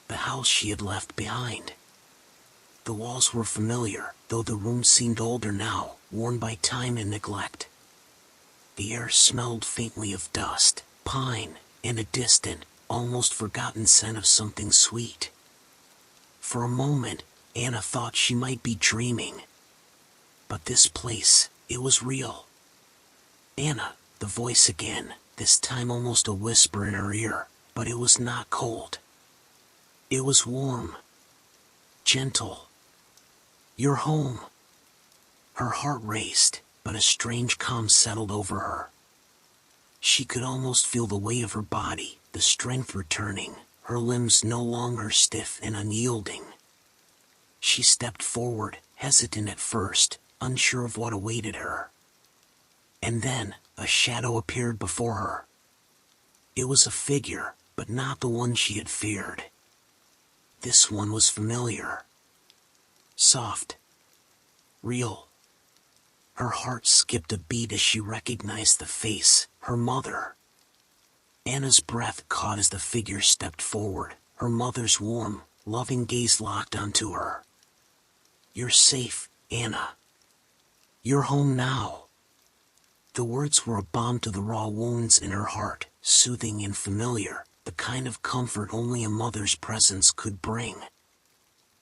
The house she had left behind. The walls were familiar, though the room seemed older now, worn by time and neglect. The air smelled faintly of dust, pine, and a distant, almost forgotten scent of something sweet. For a moment, Anna thought she might be dreaming. But this place, it was real. "Anna," the voice again, this time almost a whisper in her ear, but it was not cold. It was warm. Gentle. "You're home." Her heart raced, but a strange calm settled over her. She could almost feel the weight of her body, the strength returning, her limbs no longer stiff and unyielding. She stepped forward, hesitant at first, unsure of what awaited her. And then, a shadow appeared before her. It was a figure, but not the one she had feared. This one was familiar. Soft. Real. Her heart skipped a beat as she recognized the face, her mother. Anna's breath caught as the figure stepped forward, her mother's warm, loving gaze locked onto her. "You're safe, Anna. You're home now." The words were a balm to the raw wounds in her heart, soothing and familiar, the kind of comfort only a mother's presence could bring.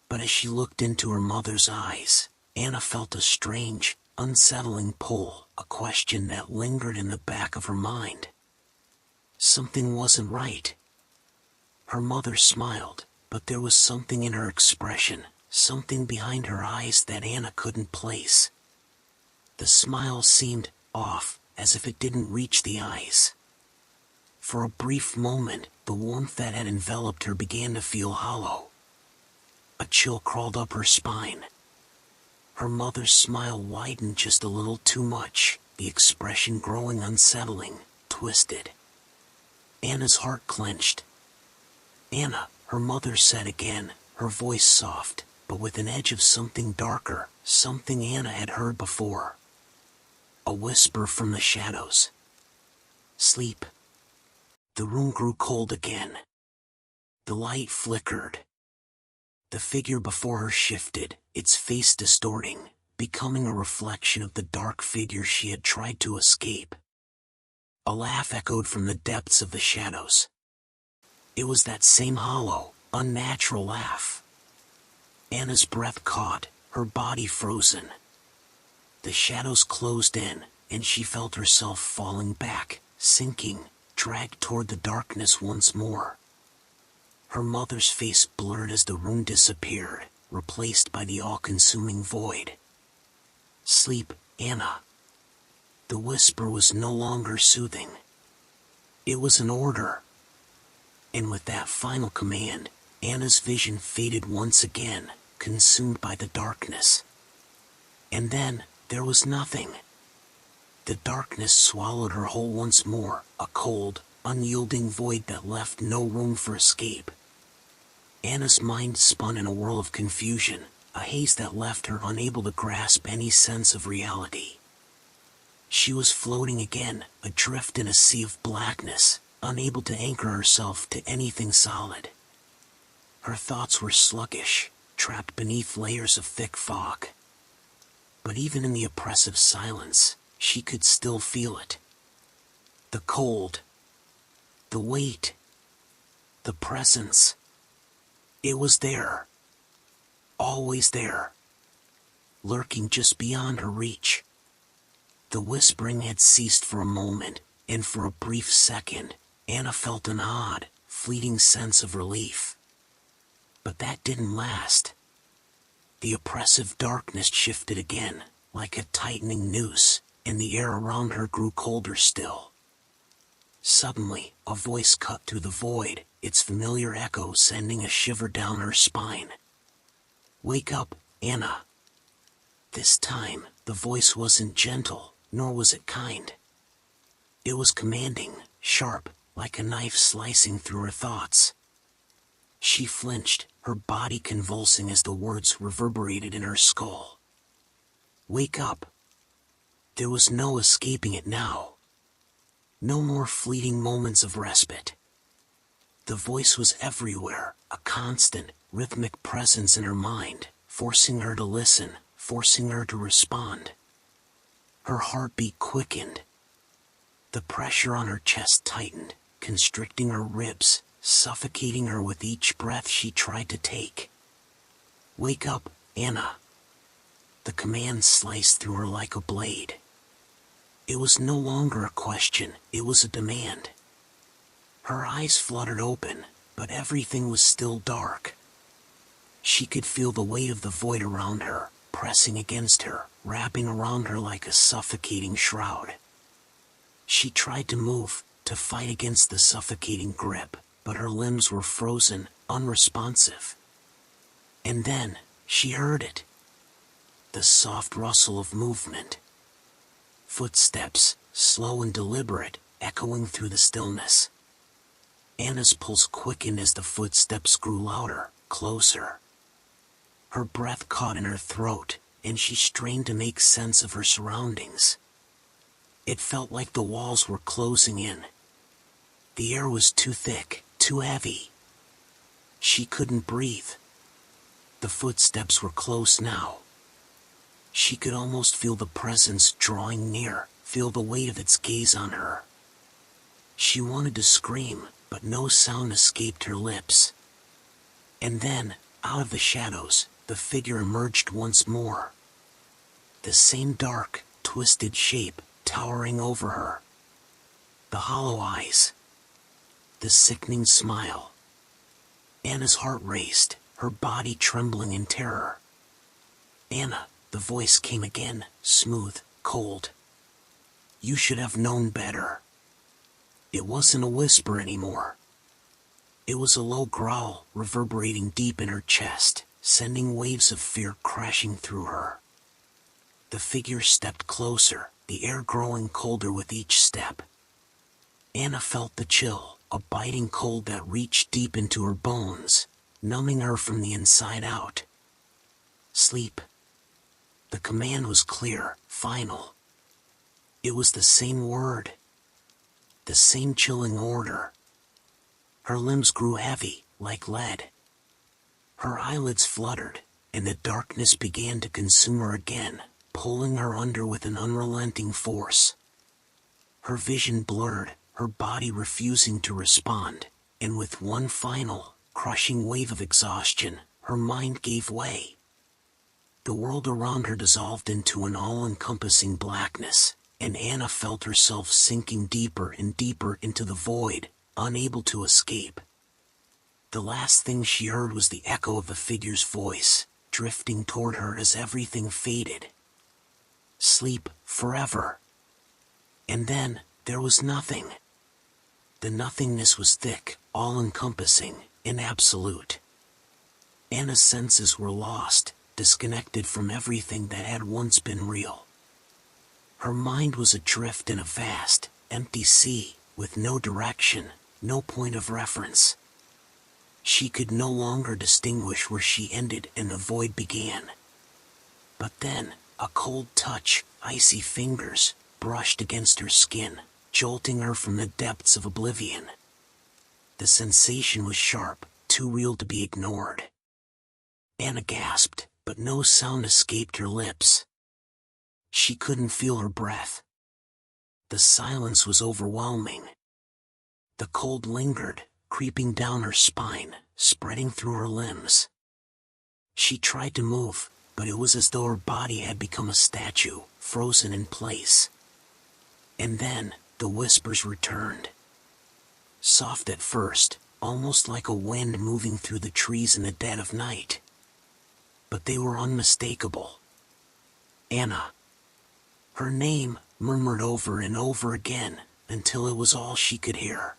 But as she looked into her mother's eyes, Anna felt a strange, unsettling pull, a question that lingered in the back of her mind. Something wasn't right. Her mother smiled, but there was something in her expression, something behind her eyes that Anna couldn't place. The smile seemed off, as if it didn't reach the eyes. For a brief moment, the warmth that had enveloped her began to feel hollow. A chill crawled up her spine. Her mother's smile widened just a little too much, the expression growing unsettling, twisted. Anna's heart clenched. "Anna," her mother said again, her voice soft, but with an edge of something darker, something Anna had heard before. A whisper from the shadows. Sleep. The room grew cold again. The light flickered. The figure before her shifted, its face distorting, becoming a reflection of the dark figure she had tried to escape. A laugh echoed from the depths of the shadows. It was that same hollow, unnatural laugh. Anna's breath caught, her body frozen. The shadows closed in, and she felt herself falling back, sinking, dragged toward the darkness once more. Her mother's face blurred as the room disappeared, replaced by the all-consuming void. Sleep, Anna. The whisper was no longer soothing. It was an order. And with that final command, Anna's vision faded once again, consumed by the darkness. And then, there was nothing. The darkness swallowed her whole once more, a cold, unyielding void that left no room for escape. Anna's mind spun in a whirl of confusion, a haze that left her unable to grasp any sense of reality. She was floating again, adrift in a sea of blackness, unable to anchor herself to anything solid. Her thoughts were sluggish, trapped beneath layers of thick fog. But even in the oppressive silence, she could still feel it. The cold. The weight. The presence. It was there. Always there. Lurking just beyond her reach. The whispering had ceased for a moment, and for a brief second, Anna felt an odd, fleeting sense of relief. But that didn't last. The oppressive darkness shifted again, like a tightening noose, and the air around her grew colder still. Suddenly, a voice cut through the void, its familiar echo sending a shiver down her spine. "Wake up, Anna." This time, the voice wasn't gentle, nor was it kind. It was commanding, sharp, like a knife slicing through her thoughts. She flinched, her body convulsing as the words reverberated in her skull. Wake up. There was no escaping it now. No more fleeting moments of respite. The voice was everywhere, a constant, rhythmic presence in her mind, forcing her to listen, forcing her to respond. Her heartbeat quickened. The pressure on her chest tightened, constricting her ribs, suffocating her with each breath she tried to take. Wake up, Anna. The command sliced through her like a blade. It was no longer a question, it was a demand. Her eyes fluttered open, but everything was still dark. She could feel the weight of the void around her, pressing against her, wrapping around her like a suffocating shroud. She tried to move, to fight against the suffocating grip, but her limbs were frozen, unresponsive. And then, she heard it. The soft rustle of movement. Footsteps, slow and deliberate, echoing through the stillness. Anna's pulse quickened as the footsteps grew louder, closer. Her breath caught in her throat, and she strained to make sense of her surroundings. It felt like the walls were closing in. The air was too thick, too heavy. She couldn't breathe. The footsteps were close now. She could almost feel the presence drawing near, feel the weight of its gaze on her. She wanted to scream, but no sound escaped her lips. And then, out of the shadows, the figure emerged once more. The same dark, twisted shape, towering over her. The hollow eyes. The sickening smile. Anna's heart raced, her body trembling in terror. Anna, the voice came again, smooth, cold. You should have known better. It wasn't a whisper anymore. It was a low growl, reverberating deep in her chest, sending waves of fear crashing through her. The figure stepped closer, the air growing colder with each step. Anna felt the chill, a biting cold that reached deep into her bones, numbing her from the inside out. Sleep. The command was clear, final. It was the same word. the same chilling order. Her limbs grew heavy, like lead. Her eyelids fluttered, and the darkness began to consume her again, pulling her under with an unrelenting force. Her vision blurred, her body refusing to respond, and with one final, crushing wave of exhaustion, her mind gave way. The world around her dissolved into an all-encompassing blackness, and Anna felt herself sinking deeper and deeper into the void, unable to escape. The last thing she heard was the echo of the figure's voice, drifting toward her as everything faded. Sleep forever. And then, there was nothing. The nothingness was thick, all-encompassing, and absolute. Anna's senses were lost, disconnected from everything that had once been real. Her mind was adrift in a vast, empty sea, with no direction, no point of reference. She could no longer distinguish where she ended and the void began. But then, a cold touch, icy fingers, brushed against her skin, jolting her from the depths of oblivion. The sensation was sharp, too real to be ignored. Anna gasped, but no sound escaped her lips. She couldn't feel her breath. The silence was overwhelming. The cold lingered, creeping down her spine, spreading through her limbs. She tried to move, but it was as though her body had become a statue, frozen in place. And then, the whispers returned. Soft at first, almost like a wind moving through the trees in the dead of night. But they were unmistakable. Anna. Her name, murmured over and over again, until it was all she could hear.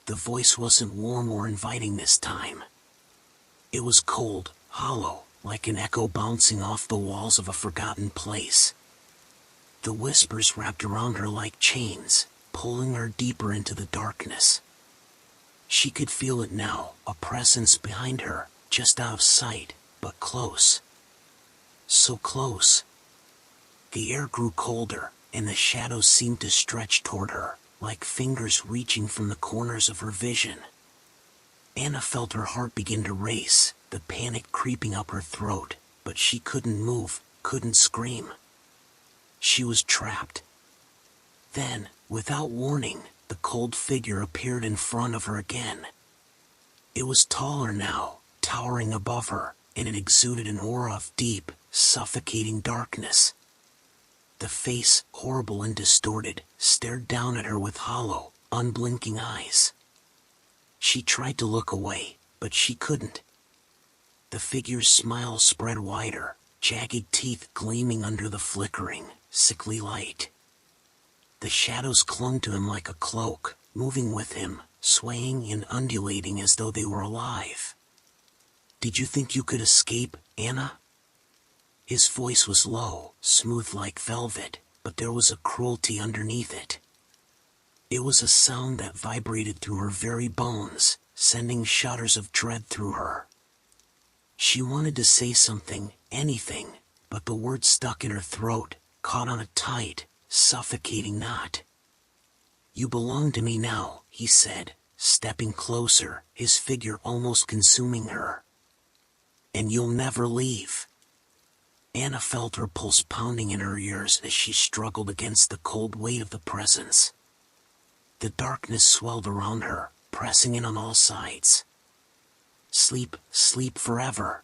The voice wasn't warm or inviting this time. It was cold, hollow, like an echo bouncing off the walls of a forgotten place. The whispers wrapped around her like chains, pulling her deeper into the darkness. She could feel it now, a presence behind her, just out of sight, but close. So close. The air grew colder, and the shadows seemed to stretch toward her, like fingers reaching from the corners of her vision. Anna felt her heart begin to race, the panic creeping up her throat, but she couldn't move, couldn't scream. She was trapped. Then, without warning, the cold figure appeared in front of her again. It was taller now, towering above her, and it exuded an aura of deep, suffocating darkness. The face, horrible and distorted, stared down at her with hollow, unblinking eyes. She tried to look away, but she couldn't. The figure's smile spread wider, jagged teeth gleaming under the flickering, sickly light. The shadows clung to him like a cloak, moving with him, swaying and undulating as though they were alive. "Did you think you could escape, Anna?" His voice was low, smooth like velvet, but there was a cruelty underneath it. It was a sound that vibrated through her very bones, sending shudders of dread through her. She wanted to say something, anything, but the words stuck in her throat, caught on a tight, suffocating knot. "You belong to me now," he said, stepping closer, his figure almost consuming her. "And you'll never leave." Anna felt her pulse pounding in her ears as she struggled against the cold weight of the presence. The darkness swelled around her, pressing in on all sides. "Sleep, sleep forever."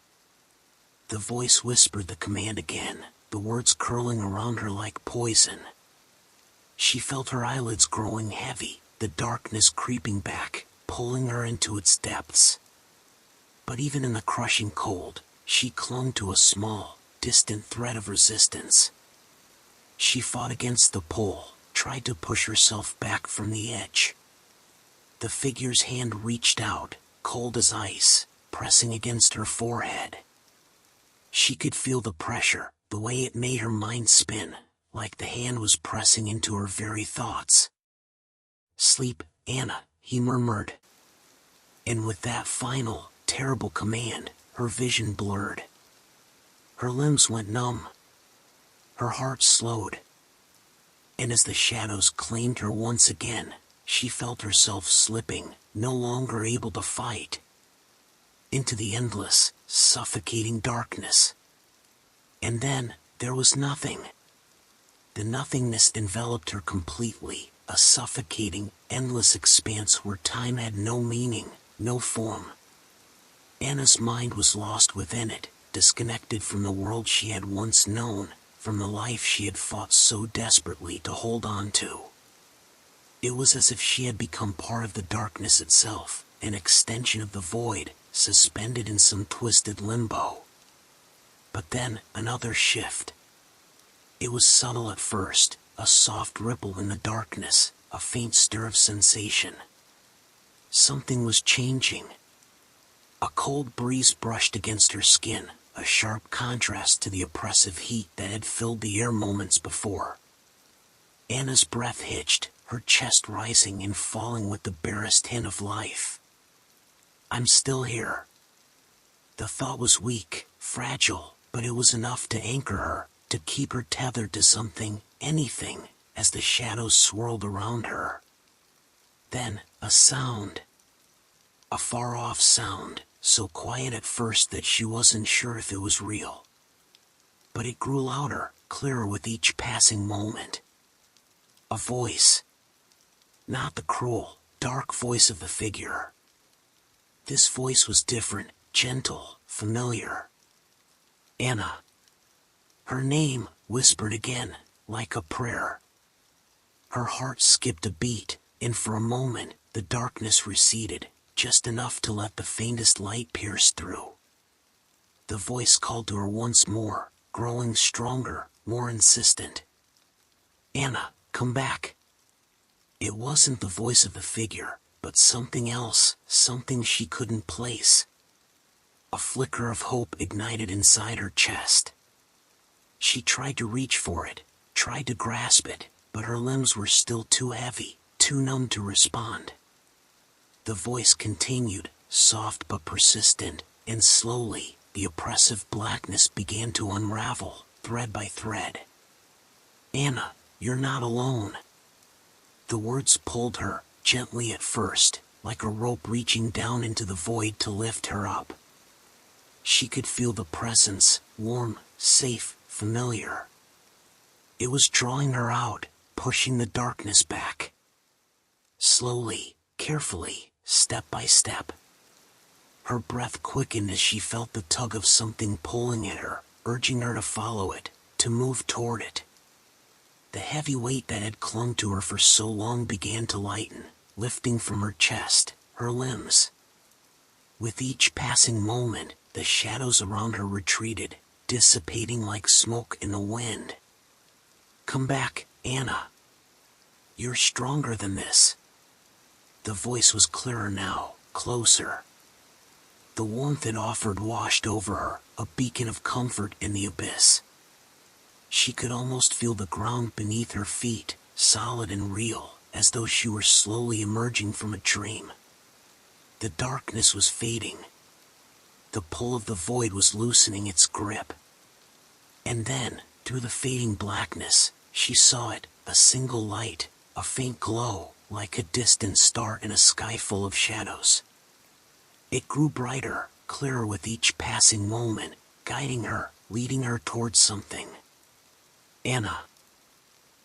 The voice whispered the command again, the words curling around her like poison. She felt her eyelids growing heavy, the darkness creeping back, pulling her into its depths. But even in the crushing cold, she clung to a small, distant thread of resistance. She fought against the pull, tried to push herself back from the edge. The figure's hand reached out, cold as ice, pressing against her forehead. She could feel the pressure, the way it made her mind spin, like the hand was pressing into her very thoughts. "Sleep, Anna," he murmured. And with that final, terrible command, her vision blurred. Her limbs went numb. Her heart slowed. And as the shadows claimed her once again, she felt herself slipping, no longer able to fight, into the endless, suffocating darkness. And then, there was nothing. The nothingness enveloped her completely, a suffocating, endless expanse where time had no meaning, no form. Anna's mind was lost within it, disconnected from the world she had once known, from the life she had fought so desperately to hold on to. It was as if she had become part of the darkness itself, an extension of the void, suspended in some twisted limbo. But then, another shift. It was subtle at first, a soft ripple in the darkness, a faint stir of sensation. Something was changing. A cold breeze brushed against her skin, a sharp contrast to the oppressive heat that had filled the air moments before. Anna's breath hitched, her chest rising and falling with the barest hint of life. I'm still here. The thought was weak, fragile, but it was enough to anchor her, to keep her tethered to something, anything, as the shadows swirled around her. Then, a sound. A far-off sound, so quiet at first that she wasn't sure if it was real. But it grew louder, clearer with each passing moment. A voice. Not the cruel, dark voice of the figure. This voice was different, gentle, familiar. Anna. Her name, whispered again, like a prayer. Her heart skipped a beat, and for a moment, the darkness receded, just enough to let the faintest light pierce through. The voice called to her once more, growing stronger, more insistent. Anna, come back. It wasn't the voice of the figure, but something else, something she couldn't place. A flicker of hope ignited inside her chest. She tried to reach for it, tried to grasp it, but her limbs were still too heavy, too numb to respond. The voice continued, soft but persistent, and slowly, the oppressive blackness began to unravel, thread by thread. Anna, you're not alone. The words pulled her, gently at first, like a rope reaching down into the void to lift her up. She could feel the presence, warm, safe, familiar. It was drawing her out, pushing the darkness back. Slowly, carefully, step by step. Her breath quickened as she felt the tug of something pulling at her, urging her to follow it, to move toward it. The heavy weight that had clung to her for so long began to lighten, lifting from her chest, her limbs. With each passing moment, the shadows around her retreated, dissipating like smoke in the wind. Come back, Anna. You're stronger than this. The voice was clearer now, closer. The warmth it offered washed over her, a beacon of comfort in the abyss. She could almost feel the ground beneath her feet, solid and real, as though she were slowly emerging from a dream. The darkness was fading. The pull of the void was loosening its grip. And then, through the fading blackness, she saw it, a single light, a faint glow, like a distant star in a sky full of shadows. It grew brighter, clearer with each passing moment, guiding her, leading her towards something. Anna.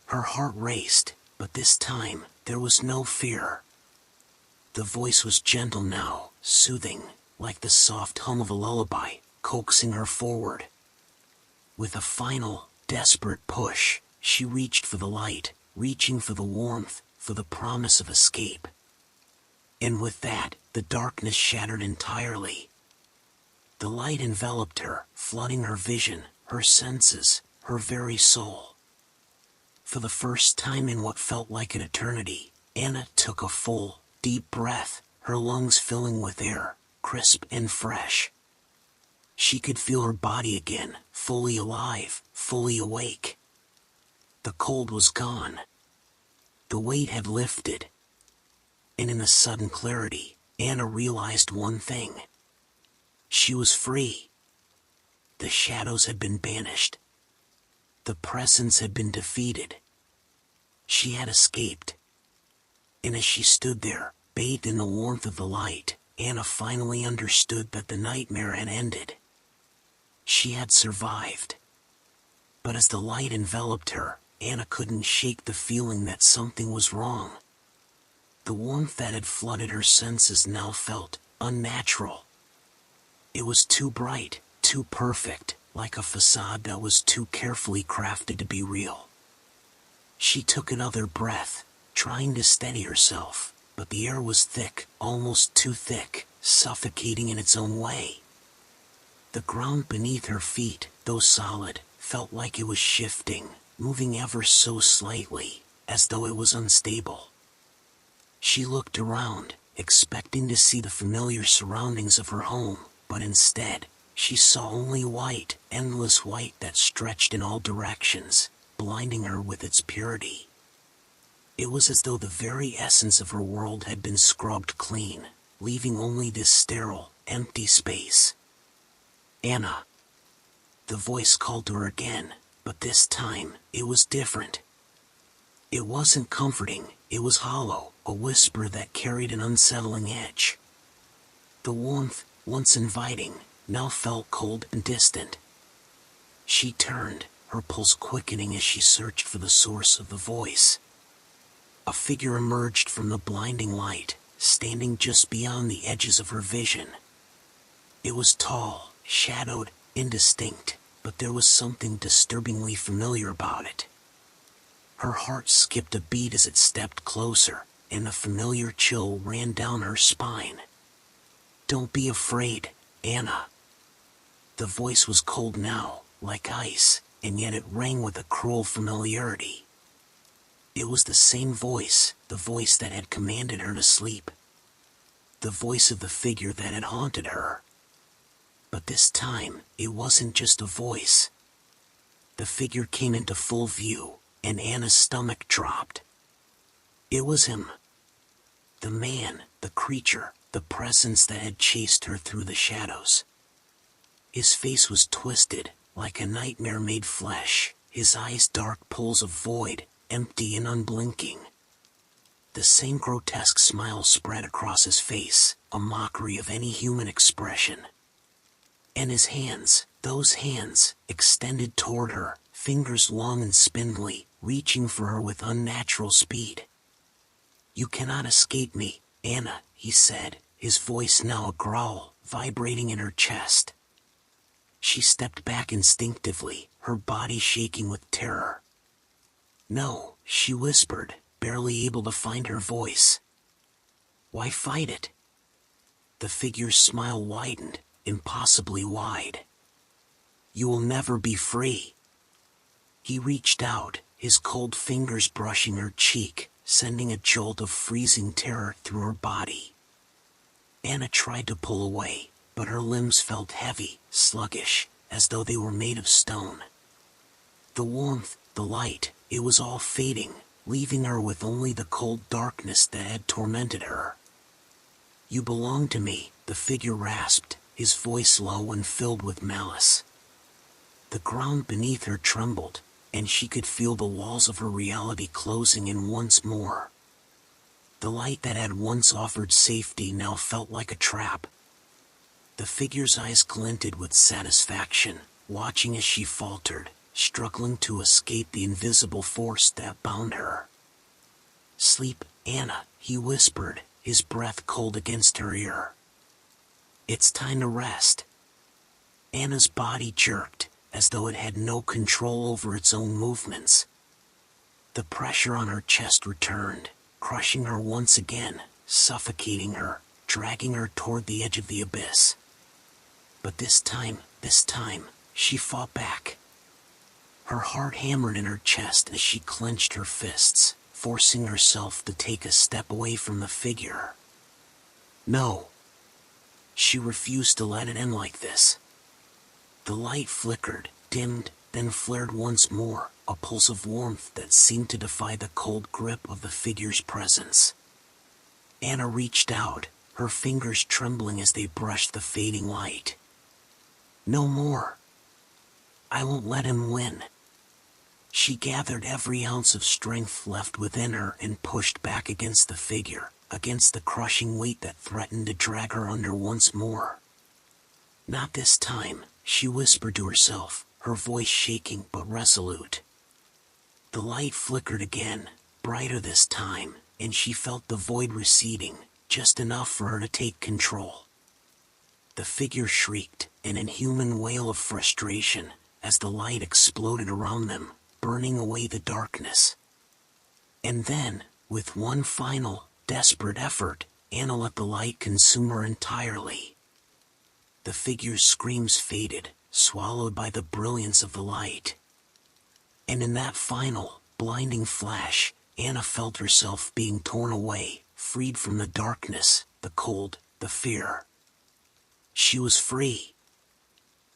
Her heart raced, but this time, there was no fear. The voice was gentle now, soothing, like the soft hum of a lullaby, coaxing her forward. With a final, desperate push, she reached for the light, reaching for the warmth, for the promise of escape. And with that, the darkness shattered entirely. The light enveloped her, flooding her vision, her senses, her very soul. For the first time in what felt like an eternity, Anna took a full, deep breath, her lungs filling with air, crisp and fresh. She could feel her body again, fully alive, fully awake. The cold was gone. The weight had lifted. And in the sudden clarity, Anna realized one thing. She was free. The shadows had been banished. The presence had been defeated. She had escaped. And as she stood there, bathed in the warmth of the light, Anna finally understood that the nightmare had ended. She had survived. But as the light enveloped her, Anna couldn't shake the feeling that something was wrong. The warmth that had flooded her senses now felt unnatural. It was too bright, too perfect, like a facade that was too carefully crafted to be real. She took another breath, trying to steady herself, but the air was thick, almost too thick, suffocating in its own way. The ground beneath her feet, though solid, felt like it was shifting, moving ever so slightly, as though it was unstable. She looked around, expecting to see the familiar surroundings of her home, but instead, she saw only white, endless white that stretched in all directions, blinding her with its purity. It was as though the very essence of her world had been scrubbed clean, leaving only this sterile, empty space. Anna. The voice called to her again, but this time, it was different. It wasn't comforting, it was hollow, a whisper that carried an unsettling edge. The warmth, once inviting, now felt cold and distant. She turned, her pulse quickening as she searched for the source of the voice. A figure emerged from the blinding light, standing just beyond the edges of her vision. It was tall, shadowed, indistinct, but there was something disturbingly familiar about it. Her heart skipped a beat as it stepped closer, and a familiar chill ran down her spine. "Don't be afraid, Anna." The voice was cold now, like ice, and yet it rang with a cruel familiarity. It was the same voice, the voice that had commanded her to sleep. The voice of the figure that had haunted her. But this time, it wasn't just a voice. The figure came into full view, and Anna's stomach dropped. It was him. The man, the creature, the presence that had chased her through the shadows. His face was twisted, like a nightmare made flesh, his eyes dark pools of void, empty and unblinking. The same grotesque smile spread across his face, a mockery of any human expression. And his hands, those hands, extended toward her, fingers long and spindly, reaching for her with unnatural speed. "You cannot escape me, Anna," he said, his voice now a growl, vibrating in her chest. She stepped back instinctively, her body shaking with terror. "No," she whispered, barely able to find her voice. "Why fight it?" The figure's smile widened, impossibly wide. "You will never be free." He reached out, his cold fingers brushing her cheek, sending a jolt of freezing terror through her body. Anna tried to pull away, but her limbs felt heavy, sluggish, as though they were made of stone. The warmth, the light, it was all fading, leaving her with only the cold darkness that had tormented her. "You belong to me," the figure rasped, his voice low and filled with malice. The ground beneath her trembled, and she could feel the walls of her reality closing in once more. The light that had once offered safety now felt like a trap. The figure's eyes glinted with satisfaction, watching as she faltered, struggling to escape the invisible force that bound her. "Sleep, Anna," he whispered, his breath cold against her ear. "It's time to rest." Anna's body jerked, as though it had no control over its own movements. The pressure on her chest returned, crushing her once again, suffocating her, dragging her toward the edge of the abyss. But this time, she fought back. Her heart hammered in her chest as she clenched her fists, forcing herself to take a step away from the figure. No. She refused to let it end like this. The light flickered, dimmed, then flared once more, a pulse of warmth that seemed to defy the cold grip of the figure's presence. Anna reached out, her fingers trembling as they brushed the fading light. "No more. I won't let him win." She gathered every ounce of strength left within her and pushed back against the figure, against the crushing weight that threatened to drag her under once more. "Not this time," she whispered to herself, her voice shaking but resolute. The light flickered again, brighter this time, and she felt the void receding, just enough for her to take control. The figure shrieked, an inhuman wail of frustration, as the light exploded around them, burning away the darkness. And then, with one final, desperate effort, Anna let the light consume her entirely. The figure's screams faded, swallowed by the brilliance of the light. And in that final, blinding flash, Anna felt herself being torn away, freed from the darkness, the cold, the fear. She was free.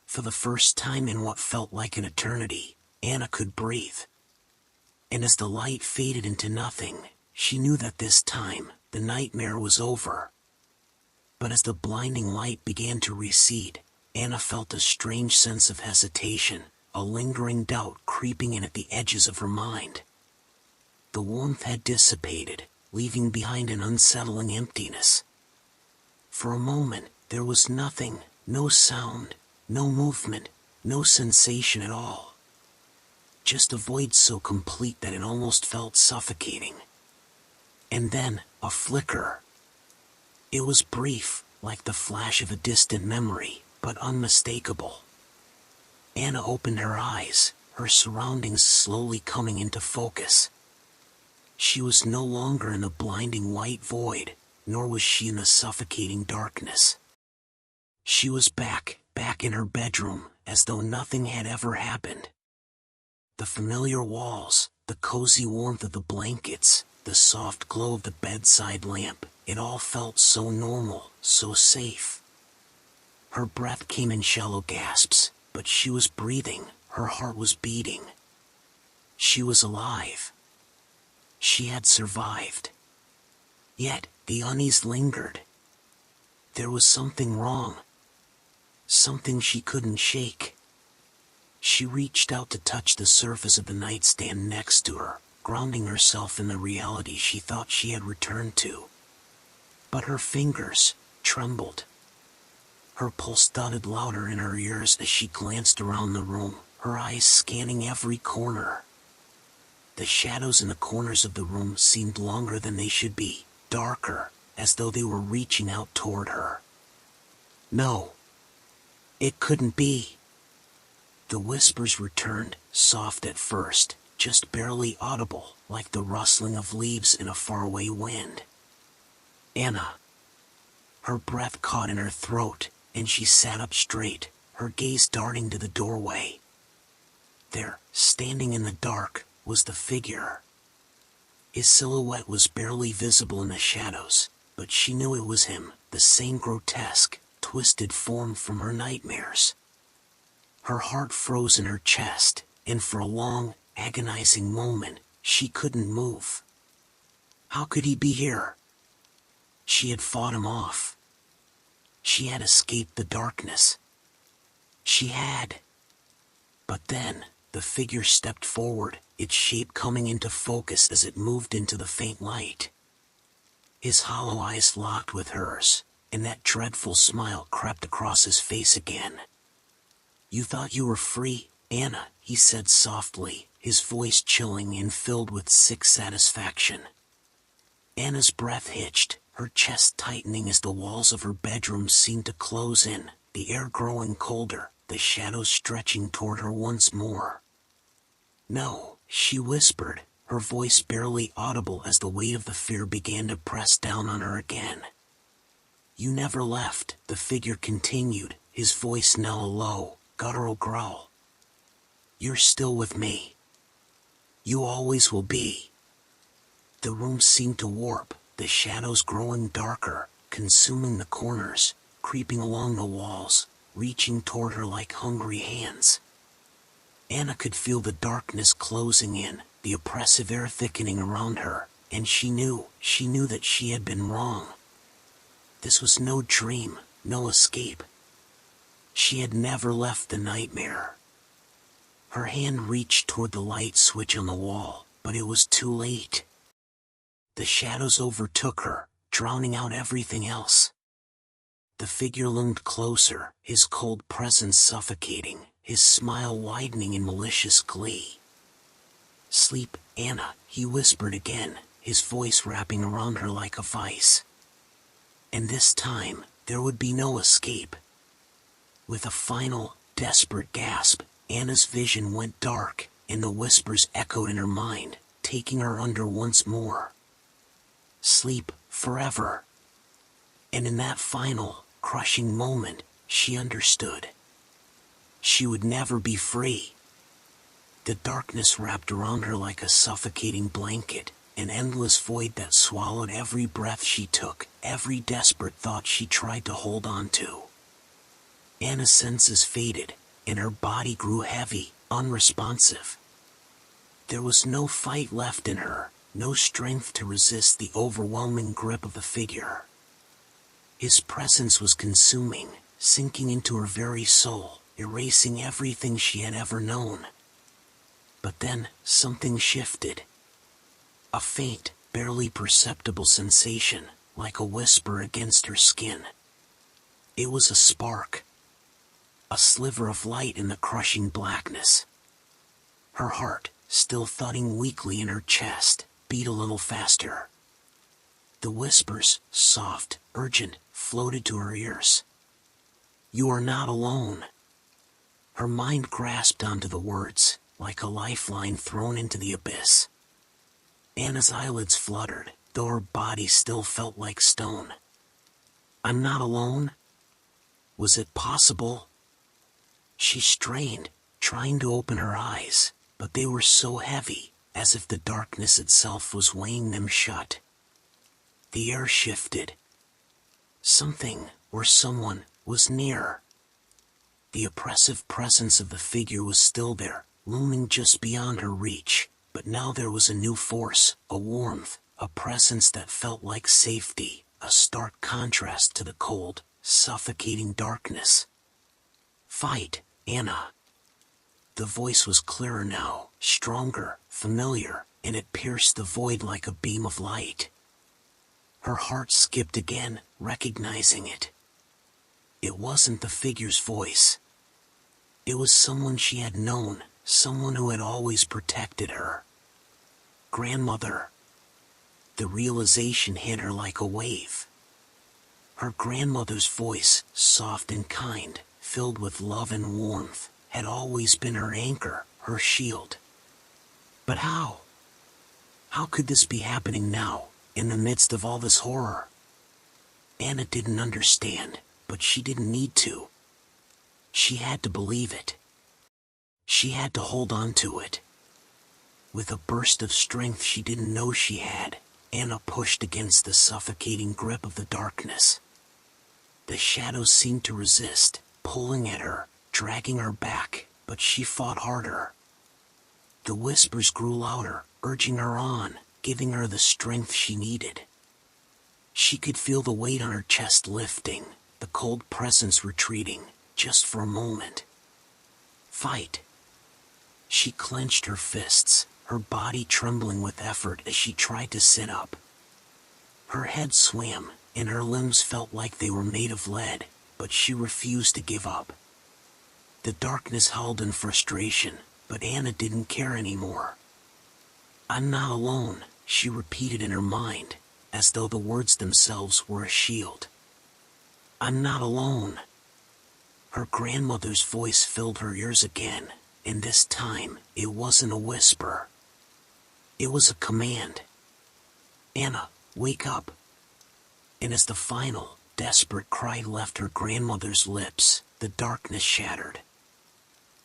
For the first time in what felt like an eternity, Anna could breathe. And as the light faded into nothing, she knew that this time, the nightmare was over. But as the blinding light began to recede, Anna felt a strange sense of hesitation, a lingering doubt creeping in at the edges of her mind. The warmth had dissipated, leaving behind an unsettling emptiness. For a moment, there was nothing, no sound, no movement, no sensation at all. Just a void so complete that it almost felt suffocating. And then, a flicker. It was brief, like the flash of a distant memory, but unmistakable. Anna opened her eyes, her surroundings slowly coming into focus. She was no longer in the blinding white void, nor was she in the suffocating darkness. She was back in her bedroom, as though nothing had ever happened. The familiar walls, the cozy warmth of the blankets, the soft glow of the bedside lamp, it all felt so normal, so safe. Her breath came in shallow gasps, but she was breathing, her heart was beating. She was alive. She had survived. Yet, the unease lingered. There was something wrong. Something she couldn't shake. She reached out to touch the surface of the nightstand next to her, grounding herself in the reality she thought she had returned to. But her fingers trembled. Her pulse thudded louder in her ears as she glanced around the room, her eyes scanning every corner. The shadows in the corners of the room seemed longer than they should be, darker, as though they were reaching out toward her. No. It couldn't be. The whispers returned, soft at first, just barely audible, like the rustling of leaves in a faraway wind. Anna. Her breath caught in her throat, and she sat up straight, her gaze darting to the doorway. There, standing in the dark, was the figure. His silhouette was barely visible in the shadows, but she knew it was him, the same grotesque, twisted form from her nightmares. Her heart froze in her chest, and for a long, agonizing moment, she couldn't move. How could he be here? She had fought him off. She had escaped the darkness. She had. But then, the figure stepped forward, its shape coming into focus as it moved into the faint light. His hollow eyes locked with hers, and that dreadful smile crept across his face again. "You thought you were free, Anna," he said softly, his voice chilling and filled with sick satisfaction. Anna's breath hitched, her chest tightening as the walls of her bedroom seemed to close in, the air growing colder, the shadows stretching toward her once more. "No," she whispered, her voice barely audible as the weight of the fear began to press down on her again. "You never left," the figure continued, his voice now a low, guttural growl. "You're still with me. You always will be." The room seemed to warp, the shadows growing darker, consuming the corners, creeping along the walls, reaching toward her like hungry hands. Anna could feel the darkness closing in, the oppressive air thickening around her, and she knew that she had been wrong. This was no dream, no escape. She had never left the nightmare. Her hand reached toward the light switch on the wall, but it was too late. The shadows overtook her, drowning out everything else. The figure loomed closer, his cold presence suffocating, his smile widening in malicious glee. "Sleep, Anna," he whispered again, his voice wrapping around her like a vice. And this time, there would be no escape. With a final, desperate gasp, Anna's vision went dark, and the whispers echoed in her mind, taking her under once more. Sleep, forever. And in that final, crushing moment, she understood. She would never be free. The darkness wrapped around her like a suffocating blanket, an endless void that swallowed every breath she took, every desperate thought she tried to hold on to. Anna's senses faded, and her body grew heavy, unresponsive. There was no fight left in her, no strength to resist the overwhelming grip of the figure. His presence was consuming, sinking into her very soul, erasing everything she had ever known. But then, something shifted. A faint, barely perceptible sensation, like a whisper against her skin. It was a spark. A sliver of light in the crushing blackness. Her heart, still thudding weakly in her chest, beat a little faster. The whispers, soft, urgent, floated to her ears. "You are not alone." Her mind grasped onto the words, like a lifeline thrown into the abyss. Anna's eyelids fluttered, though her body still felt like stone. "I'm not alone?" Was it possible? She strained, trying to open her eyes, but they were so heavy, as if the darkness itself was weighing them shut. The air shifted. Something, or someone, was near. The oppressive presence of the figure was still there, looming just beyond her reach, but now there was a new force, a warmth, a presence that felt like safety, a stark contrast to the cold, suffocating darkness. "Fight, Anna." The voice was clearer now, stronger, familiar, and it pierced the void like a beam of light. Her heart skipped again, recognizing it. It wasn't the figure's voice. It was someone she had known, someone who had always protected her. Grandmother. The realization hit her like a wave. Her grandmother's voice, soft and kind, filled with love and warmth, had always been her anchor, her shield. But how? How could this be happening now, in the midst of all this horror? Anna didn't understand, but she didn't need to. She had to believe it. She had to hold on to it. With a burst of strength she didn't know she had, Anna pushed against the suffocating grip of the darkness. The shadows seemed to resist, pulling at her, dragging her back, but she fought harder. The whispers grew louder, urging her on, giving her the strength she needed. She could feel the weight on her chest lifting, the cold presence retreating, just for a moment. Fight. She clenched her fists, her body trembling with effort as she tried to sit up. Her head swam, and her limbs felt like they were made of lead, but she refused to give up. The darkness howled in frustration, but Anna didn't care anymore. "I'm not alone," she repeated in her mind, as though the words themselves were a shield. "I'm not alone." Her grandmother's voice filled her ears again, and this time it wasn't a whisper. It was a command. "Anna, wake up." And as the final, desperate cry left her grandmother's lips, the darkness shattered.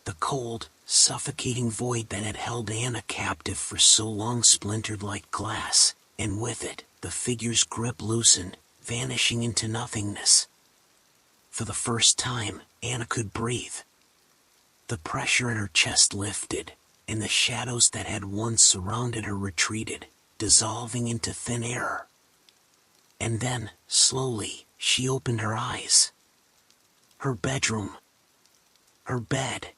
The cold, suffocating void that had held Anna captive for so long splintered like glass, and with it, the figure's grip loosened, vanishing into nothingness. For the first time, Anna could breathe. The pressure in her chest lifted, and the shadows that had once surrounded her retreated, dissolving into thin air. And then, slowly, she opened her eyes. Her bedroom. Her bed.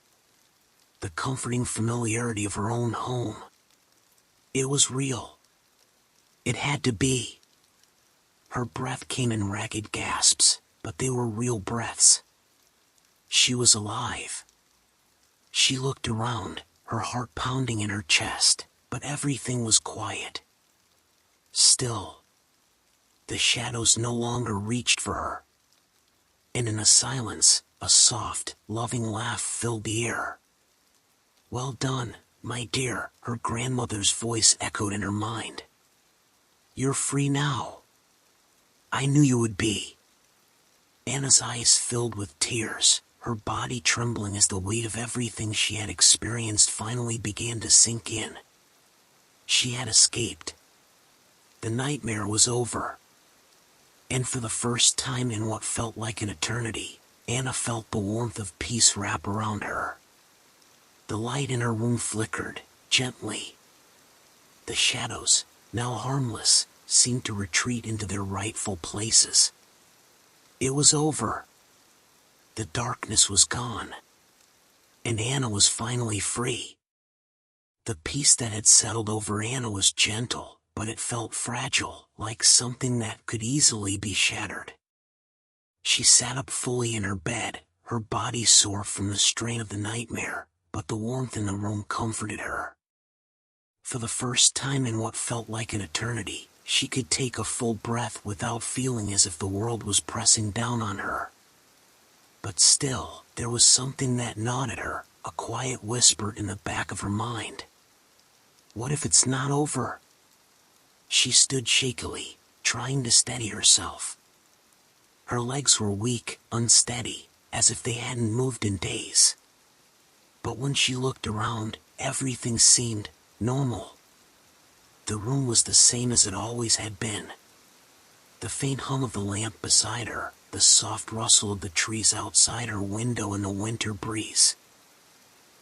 The comforting familiarity of her own home. It was real. It had to be. Her breath came in ragged gasps, but they were real breaths. She was alive. She looked around, her heart pounding in her chest, but everything was quiet. Still. The shadows no longer reached for her. And in the silence, a soft, loving laugh filled the air. "Well done, my dear," her grandmother's voice echoed in her mind. "You're free now. I knew you would be." Anna's eyes filled with tears, her body trembling as the weight of everything she had experienced finally began to sink in. She had escaped. The nightmare was over. And for the first time in what felt like an eternity, Anna felt the warmth of peace wrap around her. The light in her room flickered, gently. The shadows, now harmless, seemed to retreat into their rightful places. It was over. The darkness was gone. And Anna was finally free. The peace that had settled over Anna was gentle, but it felt fragile, like something that could easily be shattered. She sat up fully in her bed, her body sore from the strain of the nightmare, but the warmth in the room comforted her. For the first time in what felt like an eternity, she could take a full breath without feeling as if the world was pressing down on her. But still, there was something that gnawed at her, a quiet whisper in the back of her mind. What if it's not over? She stood shakily, trying to steady herself. Her legs were weak, unsteady, as if they hadn't moved in days. But when she looked around, everything seemed normal. The room was the same as it always had been. The faint hum of the lamp beside her, the soft rustle of the trees outside her window in the winter breeze.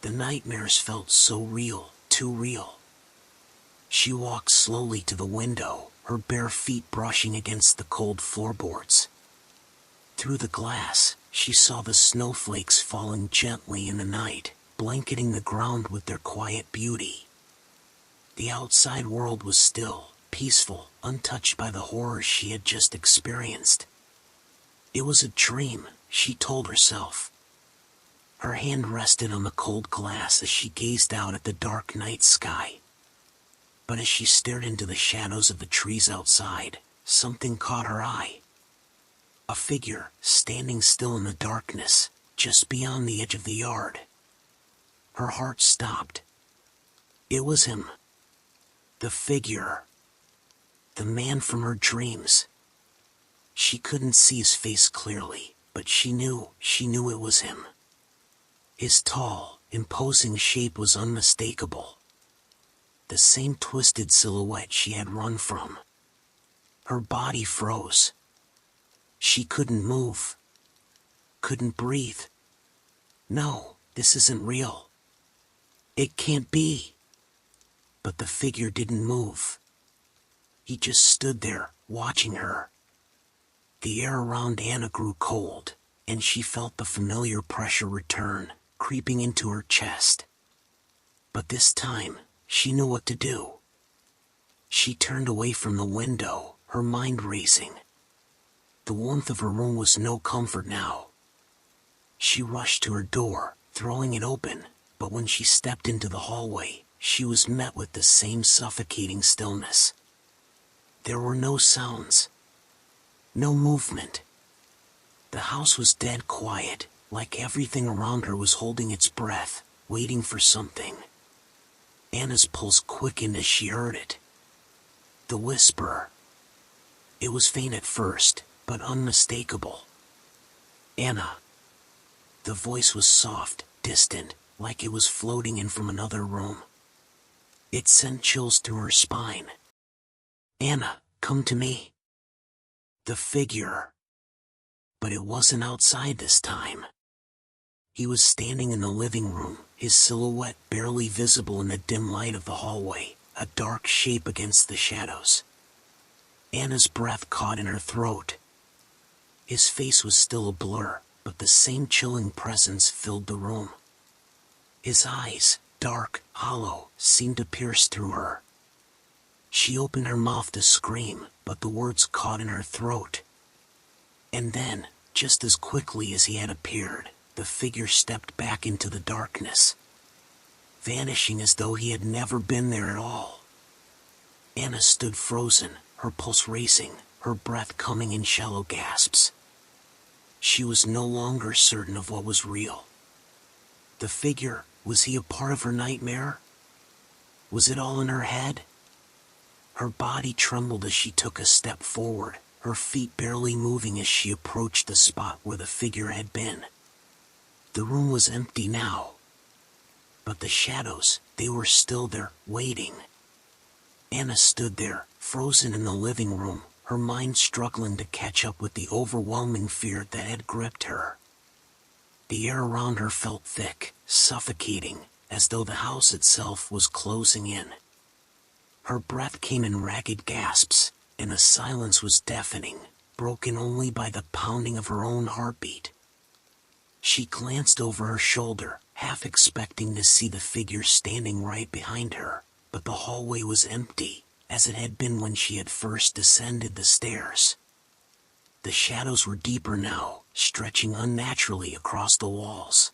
The nightmares felt so real, too real. She walked slowly to the window, her bare feet brushing against the cold floorboards. Through the glass, she saw the snowflakes falling gently in the night, blanketing the ground with their quiet beauty. The outside world was still, peaceful, untouched by the horrors she had just experienced. It was a dream, she told herself. Her hand rested on the cold glass as she gazed out at the dark night sky. But as she stared into the shadows of the trees outside, something caught her eye. A figure, standing still in the darkness, just beyond the edge of the yard. Her heart stopped. It was him. The figure. The man from her dreams. She couldn't see his face clearly, but she knew it was him. His tall, imposing shape was unmistakable. The same twisted silhouette she had run from. Her body froze. She couldn't move. Couldn't breathe. No, this isn't real. It can't be. But the figure didn't move. He just stood there, watching her. The air around Anna grew cold, and she felt the familiar pressure return, creeping into her chest. But this time, she knew what to do. She turned away from the window, her mind racing. The warmth of her room was no comfort now. She rushed to her door, throwing it open, but when she stepped into the hallway, she was met with the same suffocating stillness. There were no sounds. No movement. The house was dead quiet, like everything around her was holding its breath, waiting for something. Anna's pulse quickened as she heard it. The whisper. It was faint at first, but unmistakable. Anna. The voice was soft, distant, like it was floating in from another room. It sent chills through her spine. Anna, come to me. The figure. But it wasn't outside this time. He was standing in the living room, his silhouette barely visible in the dim light of the hallway, a dark shape against the shadows. Anna's breath caught in her throat. His face was still a blur, but the same chilling presence filled the room. His eyes, dark, hollow, seemed to pierce through her. She opened her mouth to scream, but the words caught in her throat. And then, just as quickly as he had appeared, the figure stepped back into the darkness, vanishing as though he had never been there at all. Anna stood frozen, her pulse racing, her breath coming in shallow gasps. She was no longer certain of what was real. The figure, was he a part of her nightmare? Was it all in her head? Her body trembled as she took a step forward, her feet barely moving as she approached the spot where the figure had been. The room was empty now. But the shadows, they were still there, waiting. Anna stood there, frozen in the living room, her mind struggling to catch up with the overwhelming fear that had gripped her. The air around her felt thick, suffocating, as though the house itself was closing in. Her breath came in ragged gasps, and the silence was deafening, broken only by the pounding of her own heartbeat. She glanced over her shoulder, half expecting to see the figure standing right behind her, but the hallway was empty, as it had been when she had first descended the stairs. The shadows were deeper now, stretching unnaturally across the walls.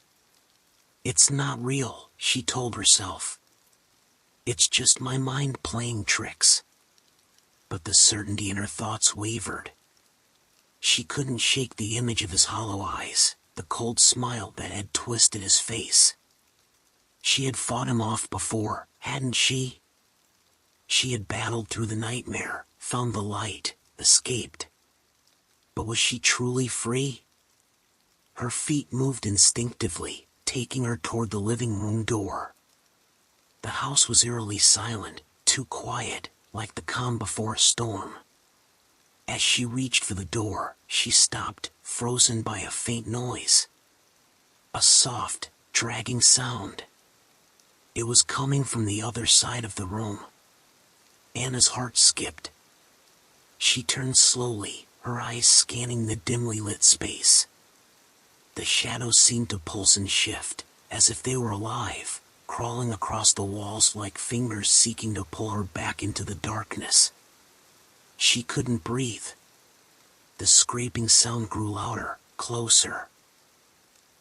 "It's not real," she told herself. "It's just my mind playing tricks." But the certainty in her thoughts wavered. She couldn't shake the image of his hollow eyes, the cold smile that had twisted his face. She had fought him off before, hadn't she? She had battled through the nightmare, found the light, escaped. But was she truly free? Her feet moved instinctively, taking her toward the living room door. The house was eerily silent, too quiet, like the calm before a storm. As she reached for the door, she stopped, frozen by a faint noise. A soft, dragging sound. It was coming from the other side of the room. Anna's heart skipped. She turned slowly, her eyes scanning the dimly lit space. The shadows seemed to pulse and shift, as if they were alive, crawling across the walls like fingers seeking to pull her back into the darkness. She couldn't breathe. The scraping sound grew louder, closer.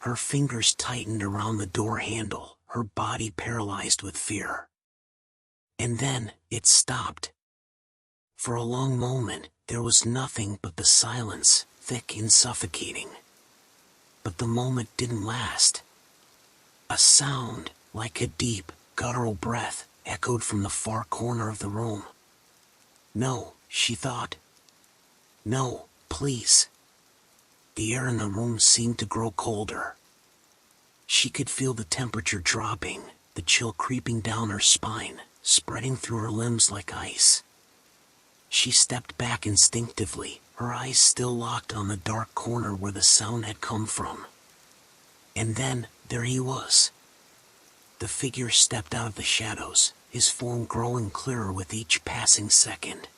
Her fingers tightened around the door handle, her body paralyzed with fear. And then, it stopped. For a long moment, there was nothing but the silence, thick and suffocating. But the moment didn't last. A sound, like a deep, guttural breath, echoed from the far corner of the room. "No," she thought. "No, please." The air in the room seemed to grow colder. She could feel the temperature dropping, the chill creeping down her spine, spreading through her limbs like ice. She stepped back instinctively, her eyes still locked on the dark corner where the sound had come from. And then, there he was. The figure stepped out of the shadows, his form growing clearer with each passing second.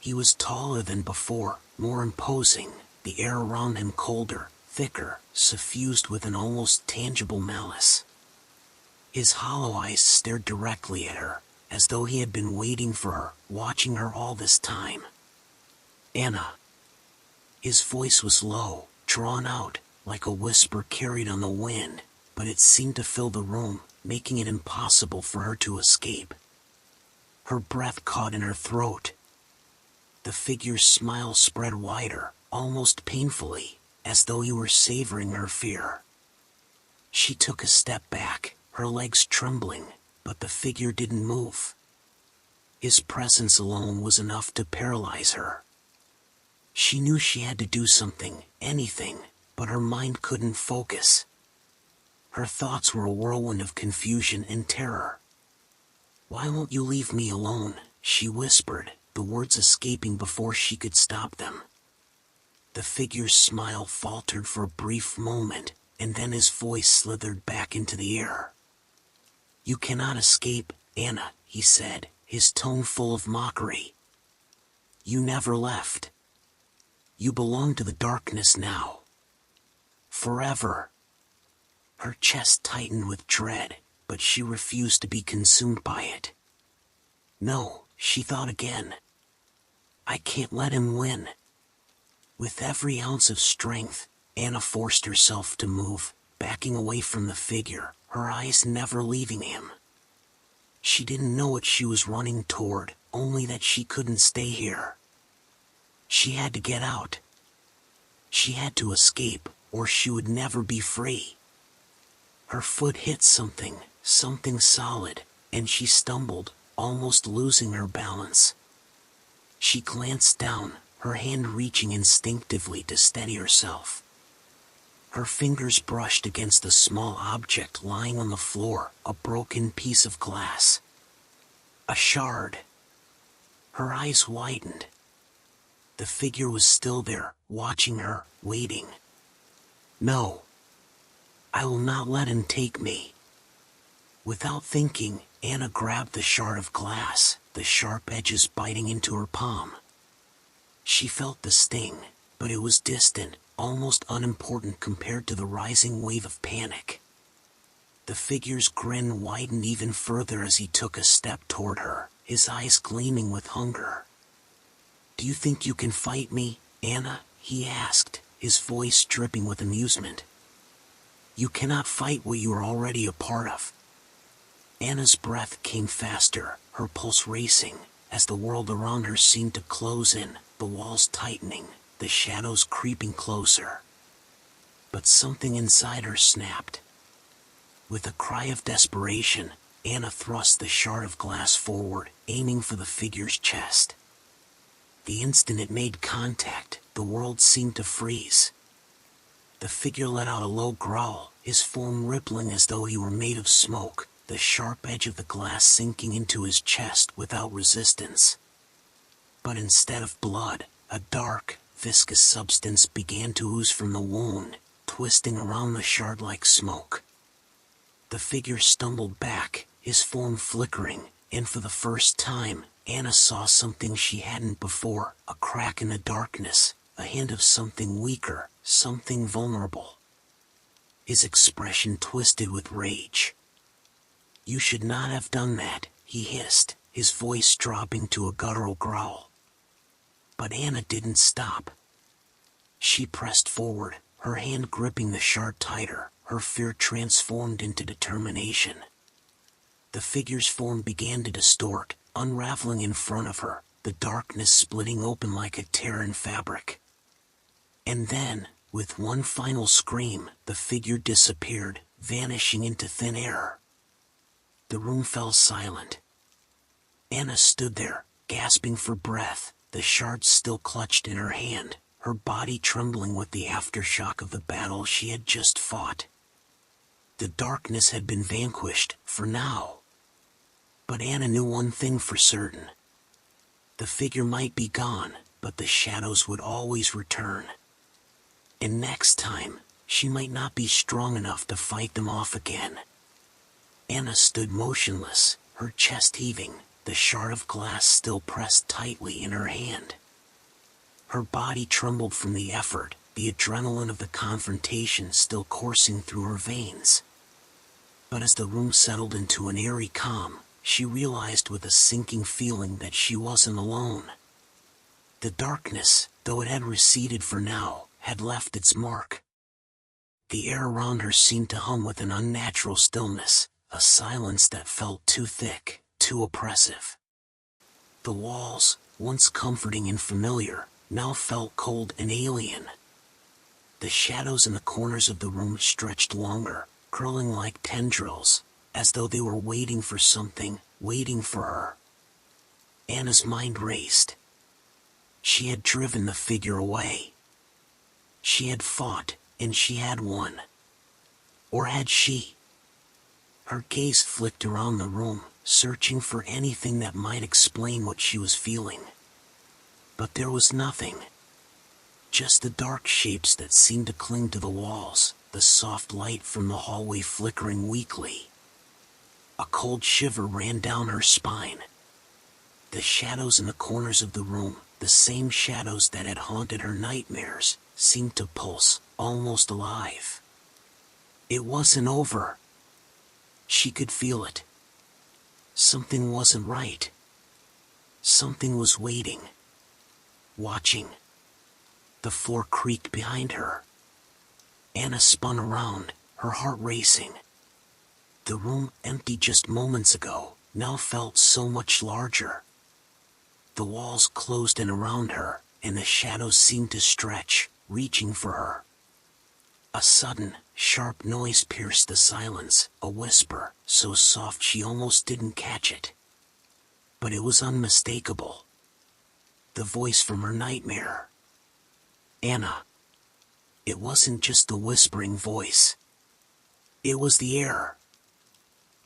He was taller than before, more imposing, the air around him colder, thicker, suffused with an almost tangible malice. His hollow eyes stared directly at her, as though he had been waiting for her, watching her all this time. "Anna." His voice was low, drawn out, like a whisper carried on the wind, but it seemed to fill the room, making it impossible for her to escape. Her breath caught in her throat. The figure's smile spread wider, almost painfully, as though he were savoring her fear. She took a step back, her legs trembling, but the figure didn't move. His presence alone was enough to paralyze her. She knew she had to do something, anything, but her mind couldn't focus. Her thoughts were a whirlwind of confusion and terror. "Why won't you leave me alone?" she whispered, the words escaping before she could stop them. The figure's smile faltered for a brief moment, and then his voice slithered back into the air. "You cannot escape, Anna," he said, his tone full of mockery. "You never left. You belong to the darkness now. Forever." Her chest tightened with dread, but she refused to be consumed by it. No, she thought again. I can't let him win. With every ounce of strength, Anna forced herself to move, backing away from the figure, her eyes never leaving him. She didn't know what she was running toward, only that she couldn't stay here. She had to get out. She had to escape, or she would never be free. Her foot hit something solid, and she stumbled, almost losing her balance. She glanced down, her hand reaching instinctively to steady herself. Her fingers brushed against a small object lying on the floor, a broken piece of glass. A shard. Her eyes widened. The figure was still there, watching her, waiting. No. I will not let him take me. Without thinking, Anna grabbed the shard of glass, the sharp edges biting into her palm. She felt the sting, but it was distant, almost unimportant compared to the rising wave of panic. The figure's grin widened even further as he took a step toward her, his eyes gleaming with hunger. "Do you think you can fight me, Anna?" he asked, his voice dripping with amusement. "You cannot fight what you are already a part of." Anna's breath came faster, her pulse racing, as the world around her seemed to close in, the walls tightening, the shadows creeping closer. But something inside her snapped. With a cry of desperation, Anna thrust the shard of glass forward, aiming for the figure's chest. The instant it made contact, the world seemed to freeze. The figure let out a low growl, his form rippling as though he were made of smoke, the sharp edge of the glass sinking into his chest without resistance. But instead of blood, a dark, viscous substance began to ooze from the wound, twisting around the shard like smoke. The figure stumbled back, his form flickering, and for the first time, Anna saw something she hadn't before, a crack in the darkness, a hint of something weaker, something vulnerable. His expression twisted with rage. "You should not have done that," he hissed, his voice dropping to a guttural growl. But Anna didn't stop. She pressed forward, her hand gripping the shard tighter, her fear transformed into determination. The figure's form began to distort, unraveling in front of her, the darkness splitting open like a tear in fabric. And then, with one final scream, the figure disappeared, vanishing into thin air. The room fell silent. Anna stood there, gasping for breath, the shard still clutched in her hand, her body trembling with the aftershock of the battle she had just fought. The darkness had been vanquished, for now. But Anna knew one thing for certain. The figure might be gone, but the shadows would always return. And next time, she might not be strong enough to fight them off again. Anna stood motionless, her chest heaving, the shard of glass still pressed tightly in her hand. Her body trembled from the effort, the adrenaline of the confrontation still coursing through her veins. But as the room settled into an eerie calm, she realized with a sinking feeling that she wasn't alone. The darkness, though it had receded for now, had left its mark. The air around her seemed to hum with an unnatural stillness, a silence that felt too thick, too oppressive. The walls, once comforting and familiar, now felt cold and alien. The shadows in the corners of the room stretched longer, curling like tendrils, as though they were waiting for something, waiting for her. Anna's mind raced. She had driven the figure away. She had fought, and she had won. Or had she? Her gaze flicked around the room, searching for anything that might explain what she was feeling. But there was nothing. Just the dark shapes that seemed to cling to the walls, the soft light from the hallway flickering weakly. A cold shiver ran down her spine. The shadows in the corners of the room, the same shadows that had haunted her nightmares, seemed to pulse, almost alive. It wasn't over. She could feel it. Something wasn't right. Something was waiting. Watching. The floor creaked behind her. Anna spun around, her heart racing. The room, empty just moments ago, now felt so much larger. The walls closed in around her, and the shadows seemed to stretch, reaching for her. A sudden, sharp noise pierced the silence, a whisper, so soft she almost didn't catch it. But it was unmistakable. The voice from her nightmare. Anna. It wasn't just the whispering voice. It was the air.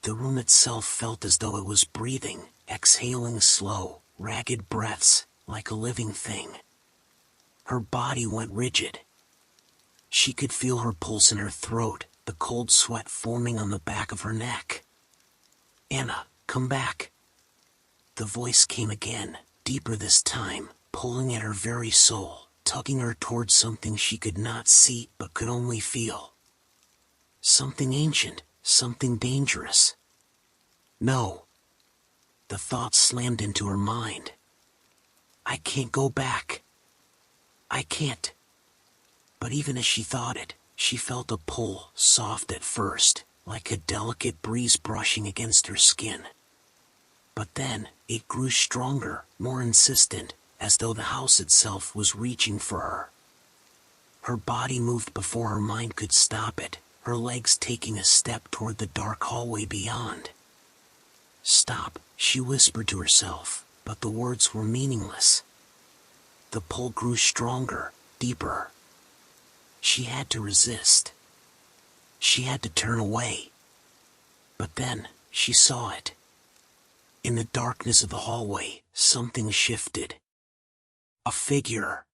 The room itself felt as though it was breathing, exhaling slow, ragged breaths, like a living thing. Her body went rigid. She could feel her pulse in her throat, the cold sweat forming on the back of her neck. Anna, come back. The voice came again, deeper this time, pulling at her very soul, tugging her towards something she could not see but could only feel. Something ancient, something dangerous. No. The thought slammed into her mind. I can't go back. I can't. But even as she thought it, she felt a pull, soft at first, like a delicate breeze brushing against her skin. But then, it grew stronger, more insistent, as though the house itself was reaching for her. Her body moved before her mind could stop it, her legs taking a step toward the dark hallway beyond. Stop, she whispered to herself, but the words were meaningless. The pull grew stronger, deeper. She had to resist. She had to turn away. But then, she saw it. In the darkness of the hallway, something shifted. A figure.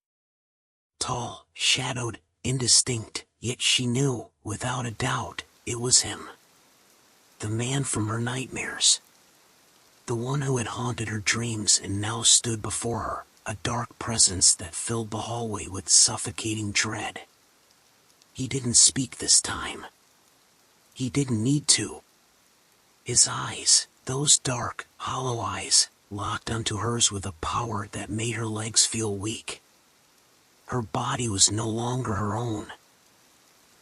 Tall, shadowed, indistinct, yet she knew, without a doubt, it was him. The man from her nightmares. The one who had haunted her dreams and now stood before her, a dark presence that filled the hallway with suffocating dread. He didn't speak this time. He didn't need to. His eyes, those dark, hollow eyes, locked onto hers with a power that made her legs feel weak. Her body was no longer her own.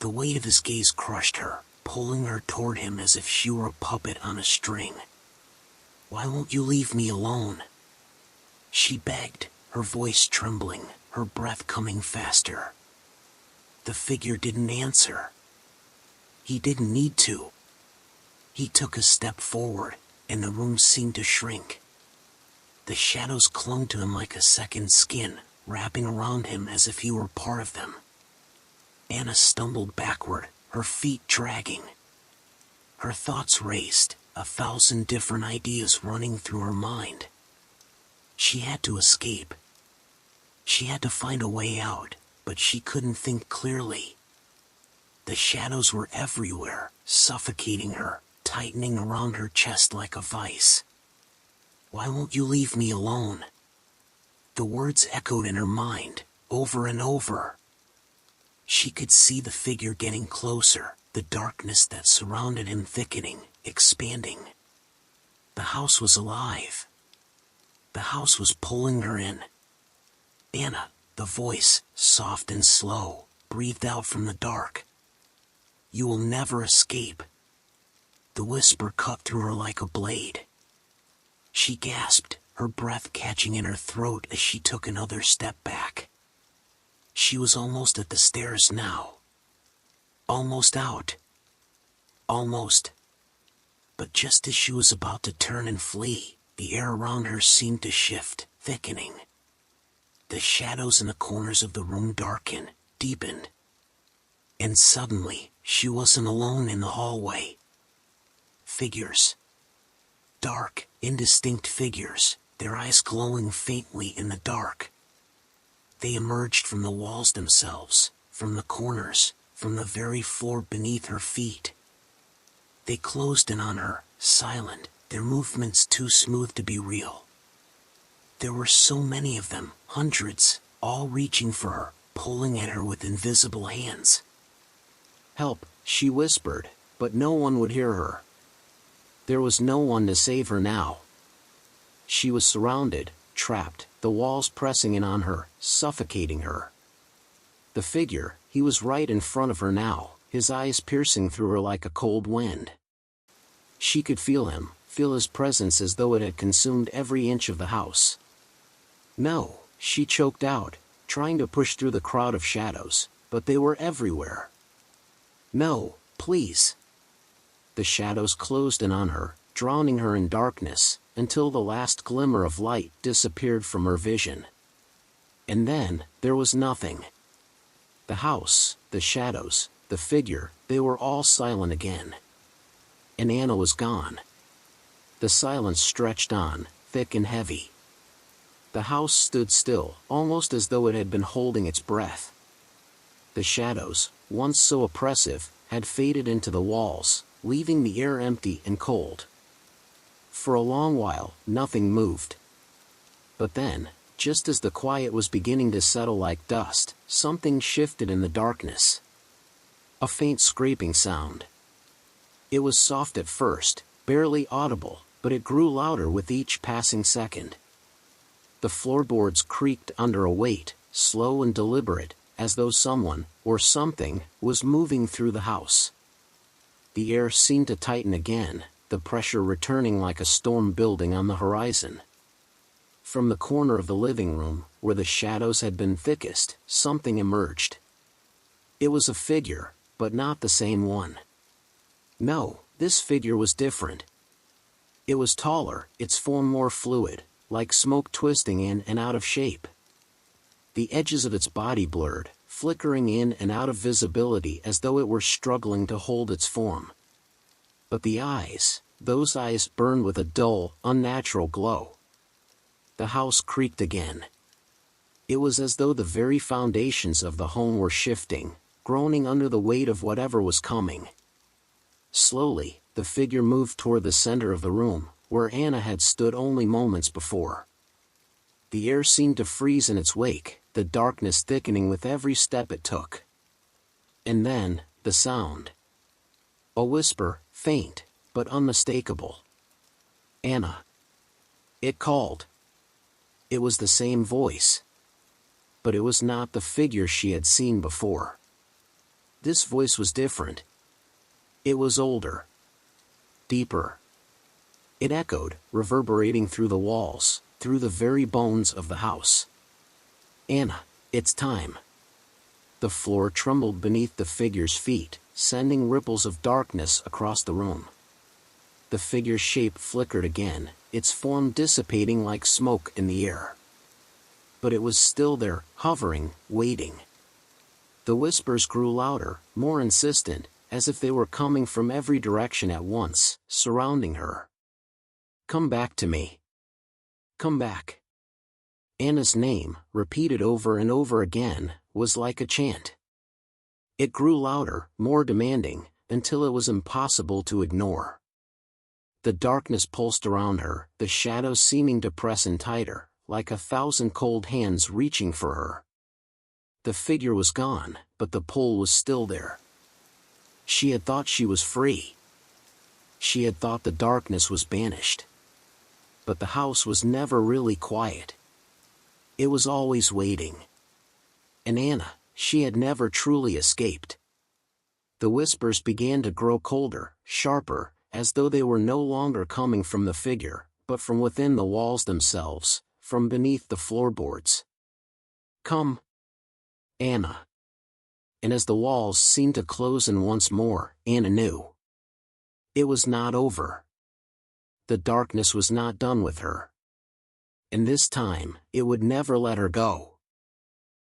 The weight of his gaze crushed her, pulling her toward him as if she were a puppet on a string. Why won't you leave me alone? She begged, her voice trembling, her breath coming faster. The figure didn't answer. He didn't need to. He took a step forward, and the room seemed to shrink. The shadows clung to him like a second skin, wrapping around him as if he were part of them. Anna stumbled backward, her feet dragging. Her thoughts raced, 1,000 different ideas running through her mind. She had to escape. She had to find a way out, but she couldn't think clearly. The shadows were everywhere, suffocating her, tightening around her chest like a vice. Why won't you leave me alone? The words echoed in her mind, over and over. She could see the figure getting closer, the darkness that surrounded him thickening, expanding. The house was alive. The house was pulling her in. Anna, the voice, soft and slow, breathed out from the dark. You will never escape. The whisper cut through her like a blade. She gasped, her breath catching in her throat as she took another step back. She was almost at the stairs now. Almost out. Almost. But just as she was about to turn and flee, the air around her seemed to shift, thickening. The shadows in the corners of the room darkened, deepened. And suddenly, she wasn't alone in the hallway. Figures. Dark, indistinct figures, their eyes glowing faintly in the dark. They emerged from the walls themselves, from the corners, from the very floor beneath her feet. They closed in on her, silent, their movements too smooth to be real. There were so many of them, hundreds, all reaching for her, pulling at her with invisible hands. Help, she whispered, but no one would hear her. There was no one to save her now. She was surrounded, trapped, the walls pressing in on her, suffocating her. The figure, he was right in front of her now, his eyes piercing through her like a cold wind. She could feel him, feel his presence as though it had consumed every inch of the house. No, she choked out, trying to push through the crowd of shadows, but they were everywhere. No, please. The shadows closed in on her, drowning her in darkness, until the last glimmer of light disappeared from her vision. And then, there was nothing. The house, the shadows, the figure, they were all silent again. And Anna was gone. The silence stretched on, thick and heavy. The house stood still, almost as though it had been holding its breath. The shadows, once so oppressive, had faded into the walls, leaving the air empty and cold. For a long while, nothing moved. But then, just as the quiet was beginning to settle like dust, something shifted in the darkness. A faint scraping sound. It was soft at first, barely audible, but it grew louder with each passing second. The floorboards creaked under a weight, slow and deliberate, as though someone, or something, was moving through the house. The air seemed to tighten again, the pressure returning like a storm building on the horizon. From the corner of the living room, where the shadows had been thickest, something emerged. It was a figure, but not the same one. No, this figure was different. It was taller, its form more fluid, like smoke twisting in and out of shape. The edges of its body blurred, flickering in and out of visibility as though it were struggling to hold its form. But the eyes, those eyes burned with a dull, unnatural glow. The house creaked again. It was as though the very foundations of the home were shifting, groaning under the weight of whatever was coming. Slowly, the figure moved toward the center of the room, where Anna had stood only moments before. The air seemed to freeze in its wake, the darkness thickening with every step it took. And then, the sound. A whisper, faint, but unmistakable. Anna. It called. It was the same voice. But it was not the figure she had seen before. This voice was different. It was older. Deeper. It echoed, reverberating through the walls, through the very bones of the house. Anna, it's time. The floor trembled beneath the figure's feet, sending ripples of darkness across the room. The figure's shape flickered again, its form dissipating like smoke in the air. But it was still there, hovering, waiting. The whispers grew louder, more insistent, as if they were coming from every direction at once, surrounding her. Come back to me. Come back. Anna's name, repeated over and over again, was like a chant. It grew louder, more demanding, until it was impossible to ignore. The darkness pulsed around her, the shadows seeming to press in tighter, like 1,000 cold hands reaching for her. The figure was gone, but the pull was still there. She had thought she was free. She had thought the darkness was banished. But the house was never really quiet. It was always waiting. And Anna, she had never truly escaped. The whispers began to grow colder, sharper, as though they were no longer coming from the figure, but from within the walls themselves, from beneath the floorboards. Come, Anna. And as the walls seemed to close in once more, Anna knew. It was not over. The darkness was not done with her. And this time, it would never let her go.